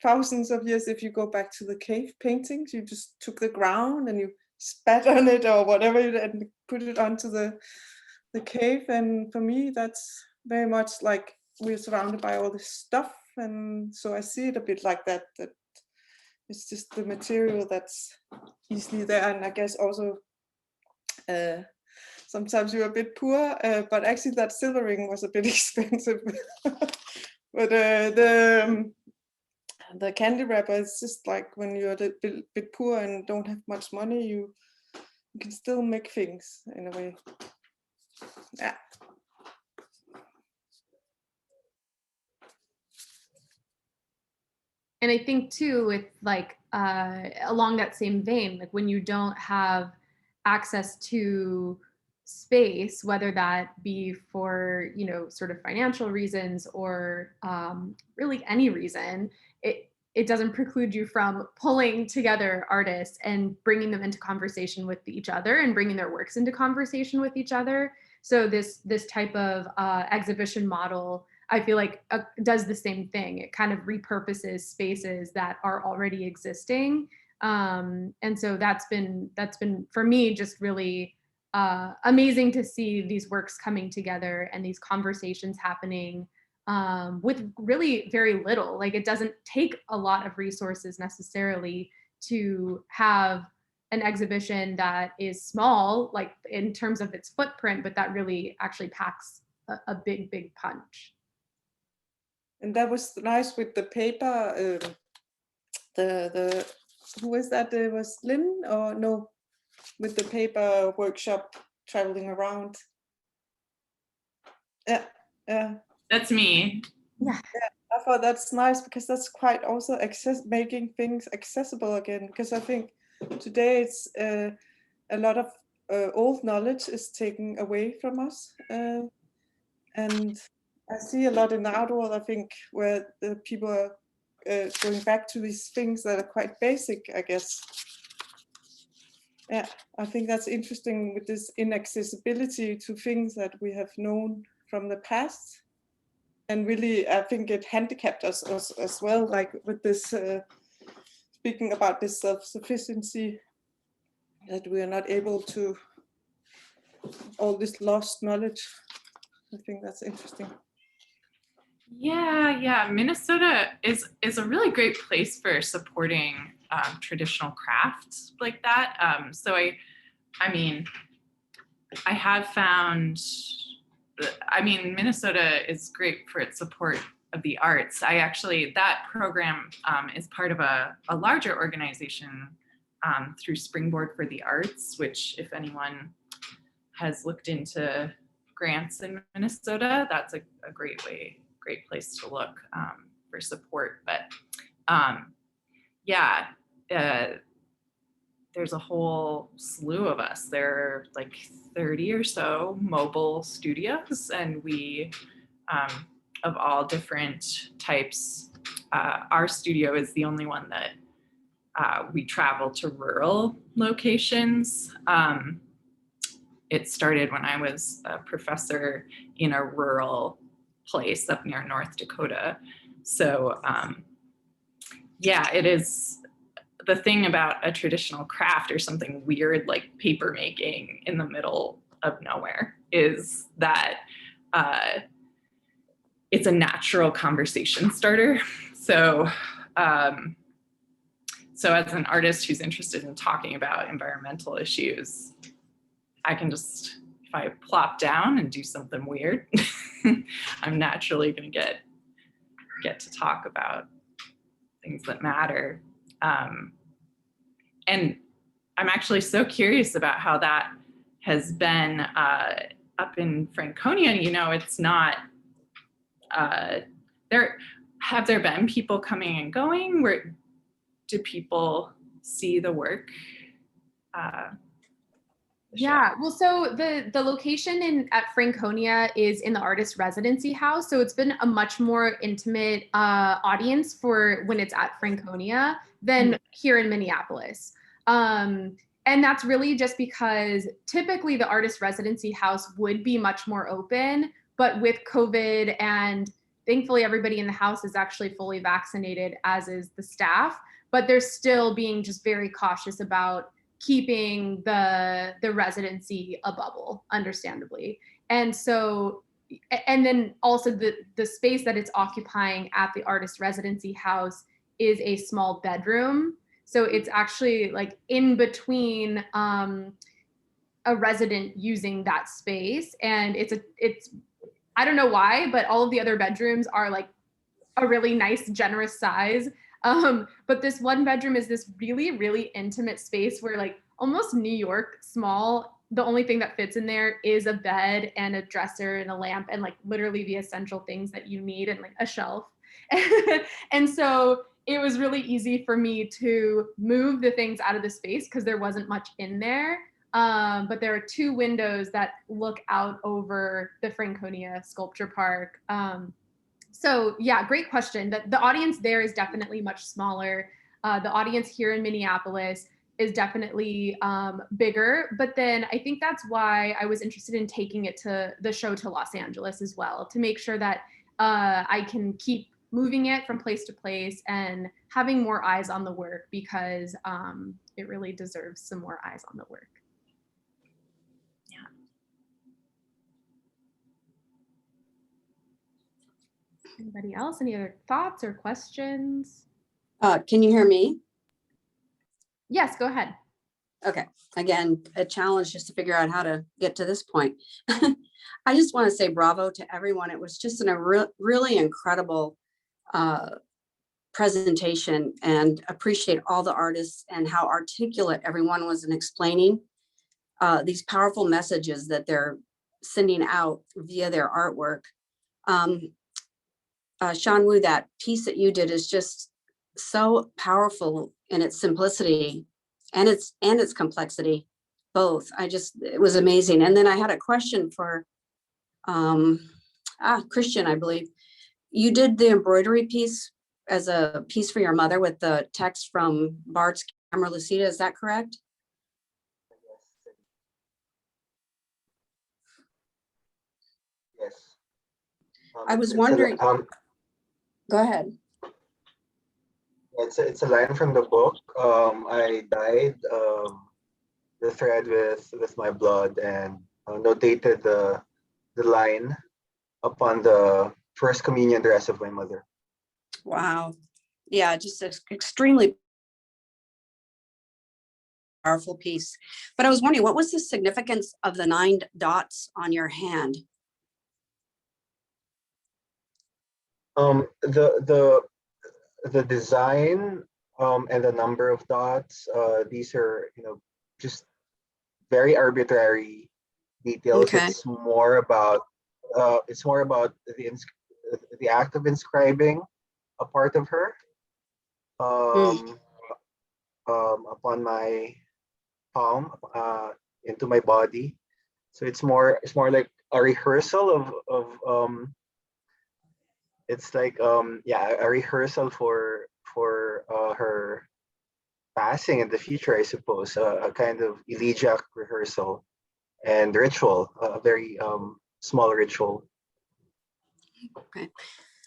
thousands of years. If you go back to the cave paintings, you just took the ground and you spat on it or whatever and put it onto the cave. And for me, that's very much like we're surrounded by all this stuff. And so I see it a bit like that, that it's just the material that's easily there. And I guess also sometimes you're a bit poor, but actually that silver ring was a bit expensive. But the candy wrapper is just like when you're a bit poor and don't have much money, you can still make things in a way. Yeah. And I think too, with like along that same vein, like when you don't have access to space, whether that be for, you know, sort of financial reasons or really any reason, it doesn't preclude you from pulling together artists and bringing them into conversation with each other and bringing their works into conversation with each other. So this type of exhibition model, I feel like does the same thing. It kind of repurposes spaces that are already existing. And so that's been for me just really amazing to see these works coming together and these conversations happening with really very little. Like it doesn't take a lot of resources necessarily to have an exhibition that is small, like in terms of its footprint, but that really actually packs a big, big punch. And that was nice with the paper. The who was that? It was Lynn or no? With the paper workshop traveling around. Yeah, yeah. That's me. Yeah. I thought that's nice because that's quite also making things accessible again. Because I think today it's a lot of old knowledge is taken away from us, and I see a lot in the art world, I think, where the people are going back to these things that are quite basic, I guess. Yeah, I think that's interesting with this inaccessibility to things that we have known from the past. And really, I think it handicapped us as well, like with this, speaking about this self-sufficiency, that we are not able to, all this lost knowledge. I think that's interesting. Yeah. Minnesota is a really great place for supporting traditional crafts like that. So I mean, I have found, Minnesota is great for its support of the arts. That program is part of a larger organization through Springboard for the Arts, which if anyone has looked into grants in Minnesota, that's a great place to look for support. But there's a whole slew of us. There are like 30 or so mobile studios, and we, of all different types, our studio is the only one that we travel to rural locations. It started when I was a professor in a rural place up near North Dakota. So yeah, it is the thing about a traditional craft or something weird like paper making in the middle of nowhere is that it's a natural conversation starter. So, so as an artist who's interested in talking about environmental issues, I can just, if I plop down and do something weird, I'm naturally going to get to talk about things that matter. And I'm actually so curious about how that has been up in Franconia. You know, it's not, have there been people coming and going? Where do people see the work? Yeah, well, so the location at Franconia is in the artist residency house, so it's been a much more intimate audience for when it's at Franconia than here in Minneapolis. And that's really just because typically the artist residency house would be much more open, but with COVID and thankfully everybody in the house is actually fully vaccinated, as is the staff, but they're still being just very cautious about keeping the residency a bubble, understandably. And so, and then also the space that it's occupying at the artist residency house is a small bedroom. So it's actually like in between a resident using that space. And it's I don't know why, but all of the other bedrooms are like a really nice, generous size. But this one bedroom is this really, really intimate space where like almost New York small, the only thing that fits in there is a bed and a dresser and a lamp and like literally the essential things that you need and like a shelf. And so it was really easy for me to move the things out of the space because there wasn't much in there. But there are 2 windows that look out over the Franconia Sculpture Park. So yeah, great question. The audience there is definitely much smaller. The audience here in Minneapolis is definitely bigger, but then I think that's why I was interested in taking it to the show to Los Angeles as well, to make sure that I can keep moving it from place to place and having more eyes on the work because it really deserves some more eyes on the work. Anybody else? Any other thoughts or questions? Can you hear me? Yes, go ahead. Okay. Again, a challenge just to figure out how to get to this point. I just want to say bravo to everyone. It was just really incredible presentation, and appreciate all the artists and how articulate everyone was in explaining these powerful messages that they're sending out via their artwork. Sean Wu, that piece that you did is just so powerful in its simplicity and its complexity, both. It was amazing. And then I had a question for Christian, I believe. You did the embroidery piece as a piece for your mother with the text from Bart's Camera Lucida, is that correct? Yes. I was wondering. Go ahead. It's a line from the book. I dyed the thread with my blood and notated the line upon the first communion dress of my mother. Wow. Yeah, just extremely powerful piece. But I was wondering, what was the significance of the 9 dots on your hand? The design and the number of dots, these are, just very arbitrary details. Okay. It's more about the act of inscribing a part of her upon my palm into my body. So it's more like a rehearsal of it's like a rehearsal for her passing in the future, I suppose, a kind of elegiac rehearsal and ritual, a very small ritual. Okay.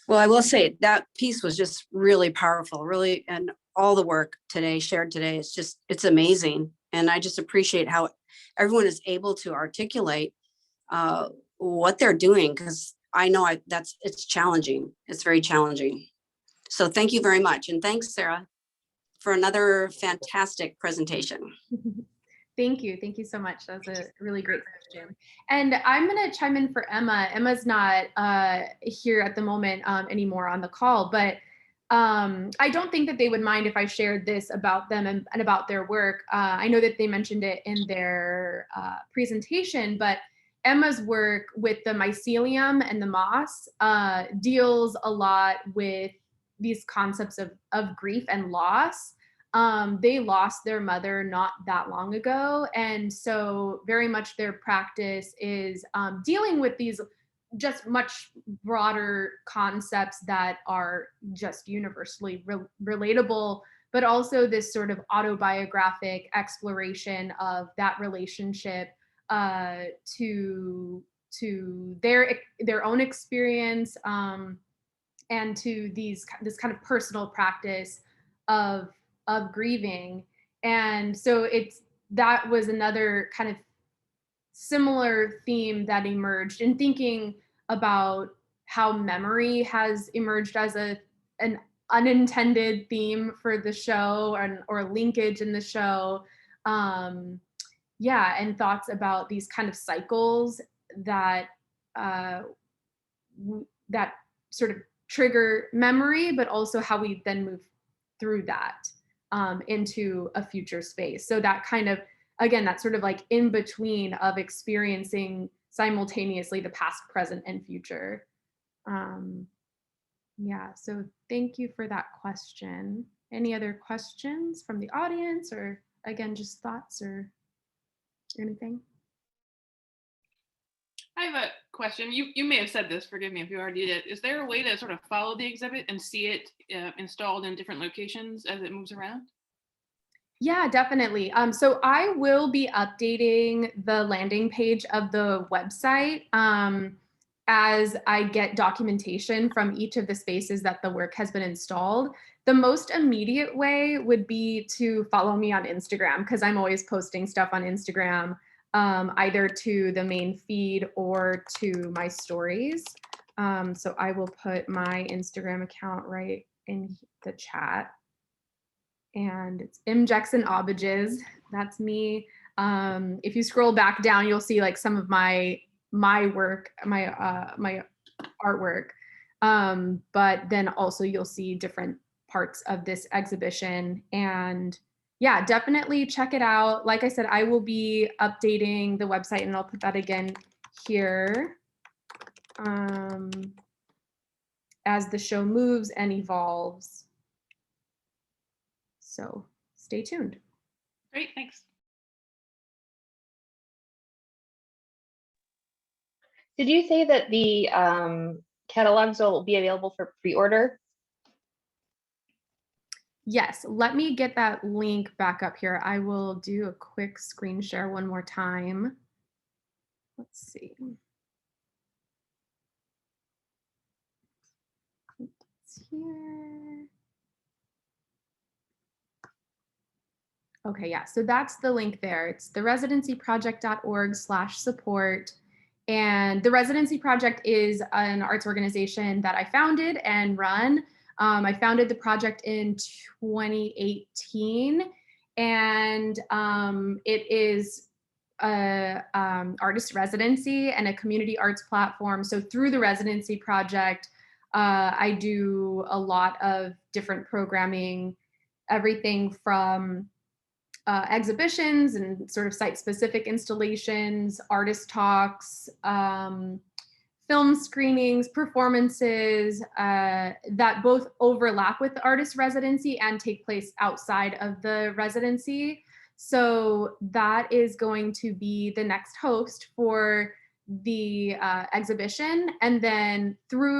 Well, I will say that piece was just really powerful, really, and all the work today shared today is just, it's amazing. And I just appreciate how everyone is able to articulate what they're doing, because I know it's challenging. It's very challenging. So thank you very much. And thanks, Sarah, for another fantastic presentation. Thank you. Thank you so much. That was a really great question. And I'm going to chime in for Emma. Emma's not here at the moment anymore on the call, but I don't think that they would mind if I shared this about them and about their work. I know that they mentioned it in their presentation, but Emma's work with the mycelium and the moss deals a lot with these concepts of grief and loss. They lost their mother not that long ago. And so very much their practice is dealing with these just much broader concepts that are just universally relatable, but also this sort of autobiographic exploration of that relationship to their own experience and to this kind of personal practice of grieving. And so that was another kind of similar theme that emerged in thinking about how memory has emerged as an unintended theme for the show or linkage in the show. Yeah, and thoughts about these kind of cycles that that sort of trigger memory, but also how we then move through that into a future space. So that kind of, again, that sort of like in between of experiencing simultaneously the past, present, and future. Yeah, so thank you for that question. Any other questions from the audience, or again, just thoughts or anything? I have a question. You may have said this, forgive me if you already did. Is there a way to sort of follow the exhibit and see it installed in different locations as it moves around? Yeah, definitely. So I will be updating the landing page of the website as I get documentation from each of the spaces that the work has been installed. The most immediate way would be to follow me on Instagram, because I'm always posting stuff on Instagram, either to the main feed or to my stories. So I will put my Instagram account right in the chat. And it's Jackson Obbages. That's me. If you scroll back down, you'll see like some of my work, my artwork. But then also you'll see different parts of this exhibition. And yeah, definitely check it out. Like I said, I will be updating the website, and I'll put that again here as the show moves and evolves. So stay tuned. Great, thanks. Did you say that the catalogs will be available for pre-order? Yes, let me get that link back up here. I will do a quick screen share one more time. Let's see. It's here. Okay, yeah, so that's the link there. It's theresidencyproject.org/support. And the Residency Project is an arts organization that I founded and run. I founded the project in 2018, and it is a artist residency and a community arts platform. So through the Residency Project, I do a lot of different programming, everything from exhibitions and sort of site-specific installations, artist talks, film screenings, performances that both overlap with the artist residency and take place outside of the residency. So that is going to be the next host for the exhibition. And then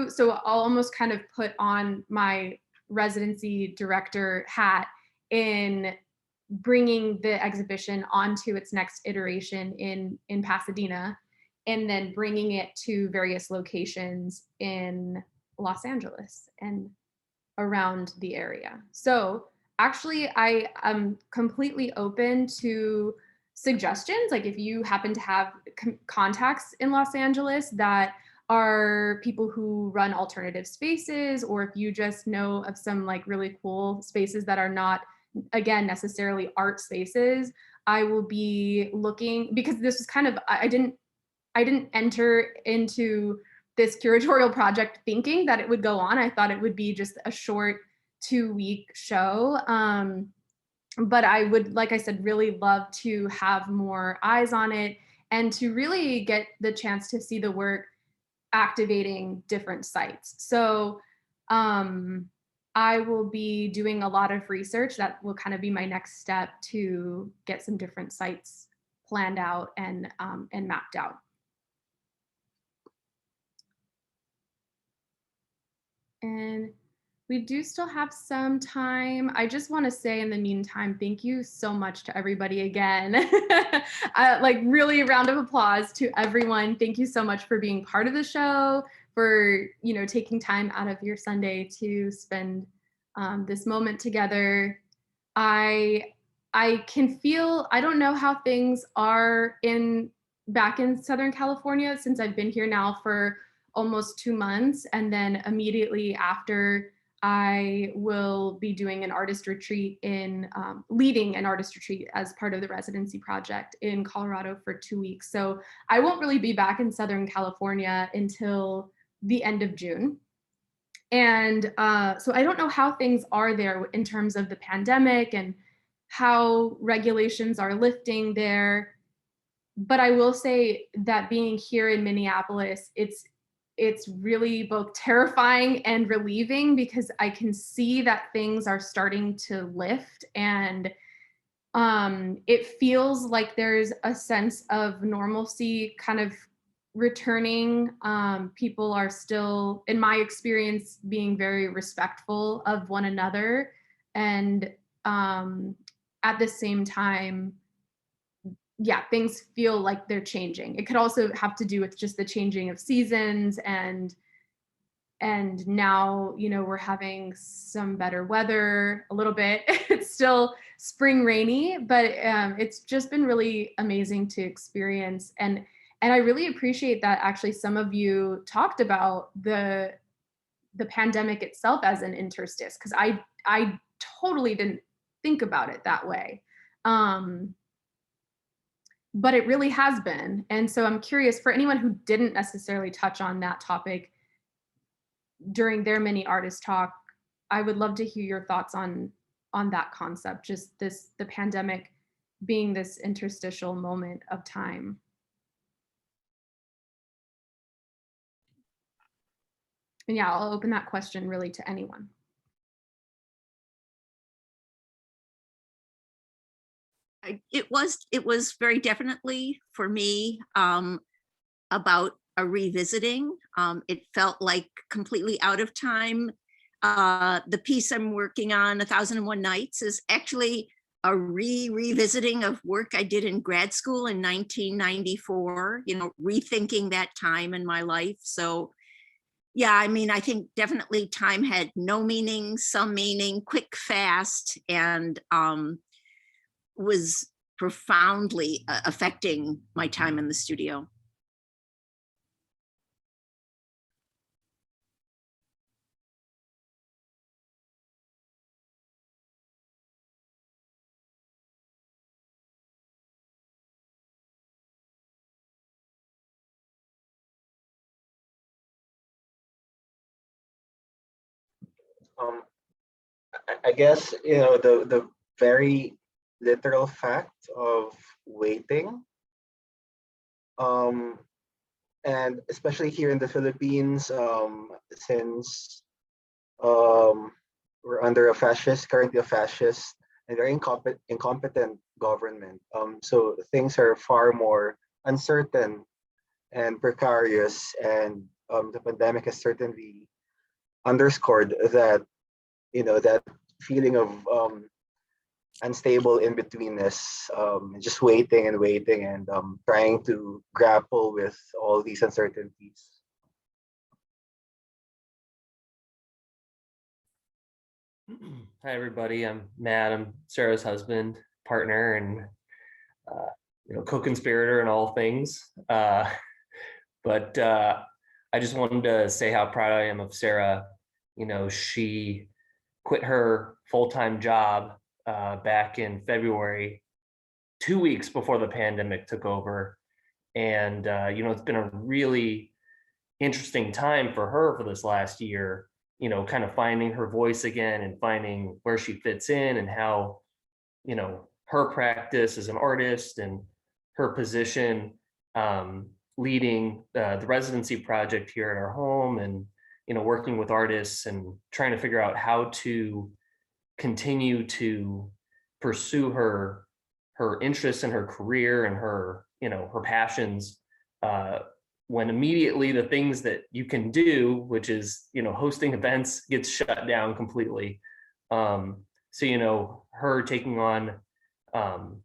so I'll almost kind of put on my residency director hat in bringing the exhibition onto its next iteration in Pasadena, and then bringing it to various locations in Los Angeles and around the area. So actually, I am completely open to suggestions. Like if you happen to have contacts in Los Angeles that are people who run alternative spaces, or if you just know of some like really cool spaces that are not, again, necessarily art spaces, I will be looking, because this was kind of, I didn't enter into this curatorial project thinking that it would go on. I thought it would be just a short 2-week show. But I would, like I said, really love to have more eyes on it and to really get the chance to see the work activating different sites. So I will be doing a lot of research. That will kind of be my next step to get some different sites planned out and mapped out. And we do still have some time. I just want to say in the meantime, thank you so much to everybody again. Like really a round of applause to everyone. Thank you so much for being part of the show, for taking time out of your Sunday to spend this moment together. I can feel, I don't know how things are back in Southern California since I've been here now for almost 2 months. And then immediately after, I will be doing an artist retreat leading an artist retreat as part of the residency project in Colorado for 2 weeks. So I won't really be back in Southern California until the end of June. And so I don't know how things are there in terms of the pandemic and how regulations are lifting there. But I will say that being here in Minneapolis, it's really both terrifying and relieving because I can see that things are starting to lift, and it feels like there's a sense of normalcy kind of returning. People are still, in my experience, being very respectful of one another, and at the same time, yeah, things feel like they're changing. It could also have to do with just the changing of seasons, and now we're having some better weather a little bit. It's still spring rainy, but it's just been really amazing to experience. And I really appreciate that actually some of you talked about the pandemic itself as an interstice, because I totally didn't think about it that way. But it really has been. And so I'm curious, for anyone who didn't necessarily touch on that topic during their mini artist talk, I would love to hear your thoughts on that concept, just the pandemic being this interstitial moment of time. And yeah, I'll open that question really to anyone. It was very definitely for me about a revisiting. It felt like completely out of time. The piece I'm working on, 1001 Nights, is actually a revisiting of work I did in grad school in 1994, rethinking that time in my life. So yeah, I mean, I think definitely time had no meaning, some meaning, quick, fast, and was profoundly affecting my time in the studio. I guess the very literal fact of waiting, and especially here in the Philippines, since we're under currently a fascist and very incompetent government. So things are far more uncertain and precarious, and the pandemic has certainly underscored that that feeling of unstable in betweenness, just waiting and waiting, and trying to grapple with all these uncertainties. Hi, everybody. I'm Matt. I'm Sarah's husband, partner, and co-conspirator in all things. But I just wanted to say how proud I am of Sarah. She quit her full-time job back in February, 2 weeks before the pandemic took over. And it's been a really interesting time for her for this last year, kind of finding her voice again and finding where she fits in and how, her practice as an artist and her position leading the residency project here at our home and, working with artists and trying to figure out how to continue to pursue her interests and her career and her, her passions when immediately the things that you can do, which is, hosting events, gets shut down completely. So, her taking on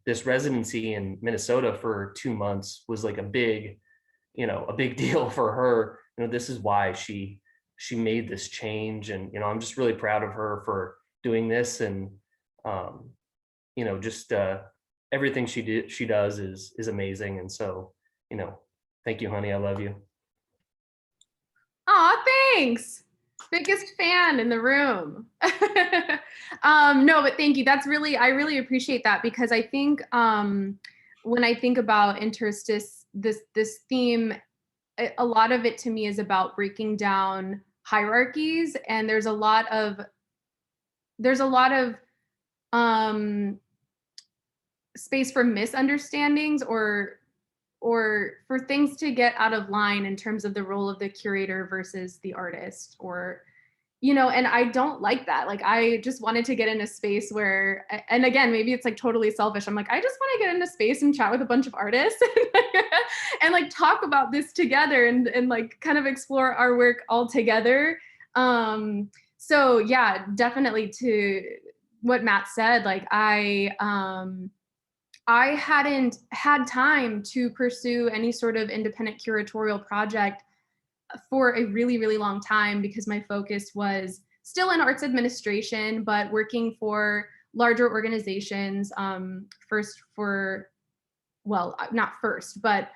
this residency in Minnesota for 2 months was like a big deal for her. This is why she made this change. And, I'm just really proud of her for doing this. And, just everything she does is amazing. And so, thank you, honey. I love you. Aw, thanks. Biggest fan in the room. No, but thank you. I really appreciate that, because I think when I think about Interstice, this theme, a lot of it to me is about breaking down hierarchies, and there's a lot of space for misunderstandings or for things to get out of line in terms of the role of the curator versus the artist, or and I don't like that. Like, I just wanted to get in a space where, and again, maybe it's like totally selfish, I'm like, I just want to get into space and chat with a bunch of artists and like talk about this together and like kind of explore our work all together. So yeah, definitely, to what Matt said, like I hadn't had time to pursue any sort of independent curatorial project for a really, really long time, because my focus was still in arts administration, but working for larger organizations, not first, but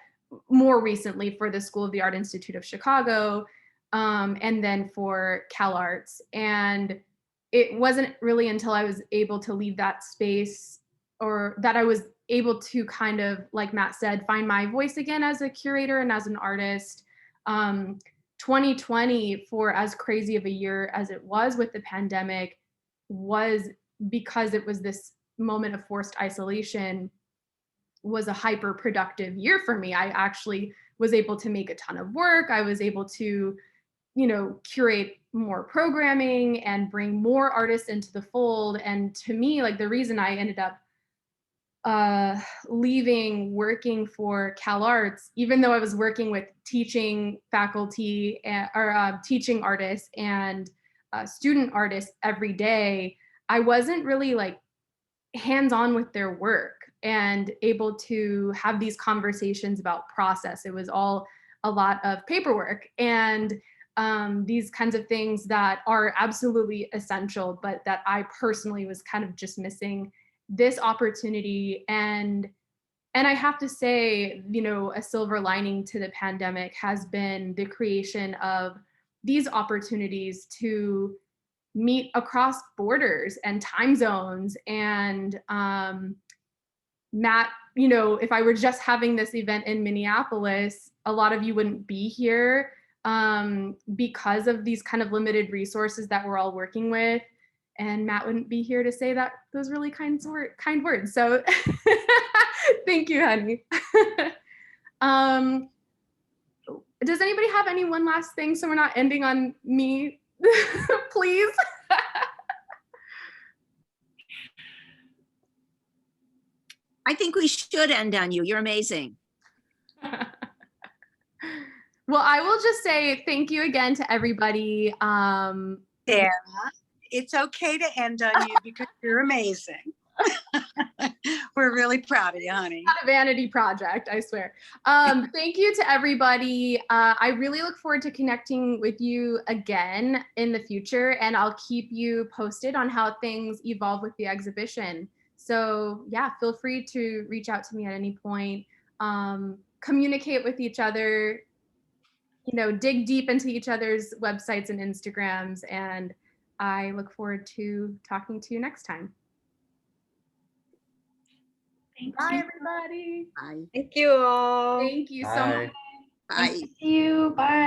more recently for the School of the Art Institute of Chicago, and then for CalArts. And it wasn't really until I was able to leave that space, or that I was able to kind of, like Matt said, find my voice again as a curator and as an artist. 2020, for as crazy of a year as it was with the pandemic, was, because it was this moment of forced isolation, was a hyper productive year for me. I actually was able to make a ton of work. I was able to, curate more programming and bring more artists into the fold. And to me, like, the reason I ended up leaving working for CalArts, even though I was working with teaching faculty or teaching artists and student artists every day, I wasn't really like hands-on with their work and able to have these conversations about process. It was all a lot of paperwork and these kinds of things that are absolutely essential, but that I personally was kind of just missing this opportunity. And I have to say, a silver lining to the pandemic has been the creation of these opportunities to meet across borders and time zones. And Matt, if I were just having this event in Minneapolis, a lot of you wouldn't be here because of these kind of limited resources that we're all working with. And Matt wouldn't be here to say those really kind words. So thank you, honey. Does anybody have any one last thing, so we're not ending on me, please? I think we should end on you. You're amazing. Well, I will just say thank you again to everybody. Sarah, it's okay to end on you because you're amazing. We're really proud of you, honey. Not a vanity project, I swear. Thank you to everybody. I really look forward to connecting with you again in the future, and I'll keep you posted on how things evolve with the exhibition. So yeah, feel free to reach out to me at any point, communicate with each other, dig deep into each other's websites and Instagrams, and I look forward to talking to you next time. Bye, everybody. Bye. Thank you all. Thank you so much. Bye. See you. Bye.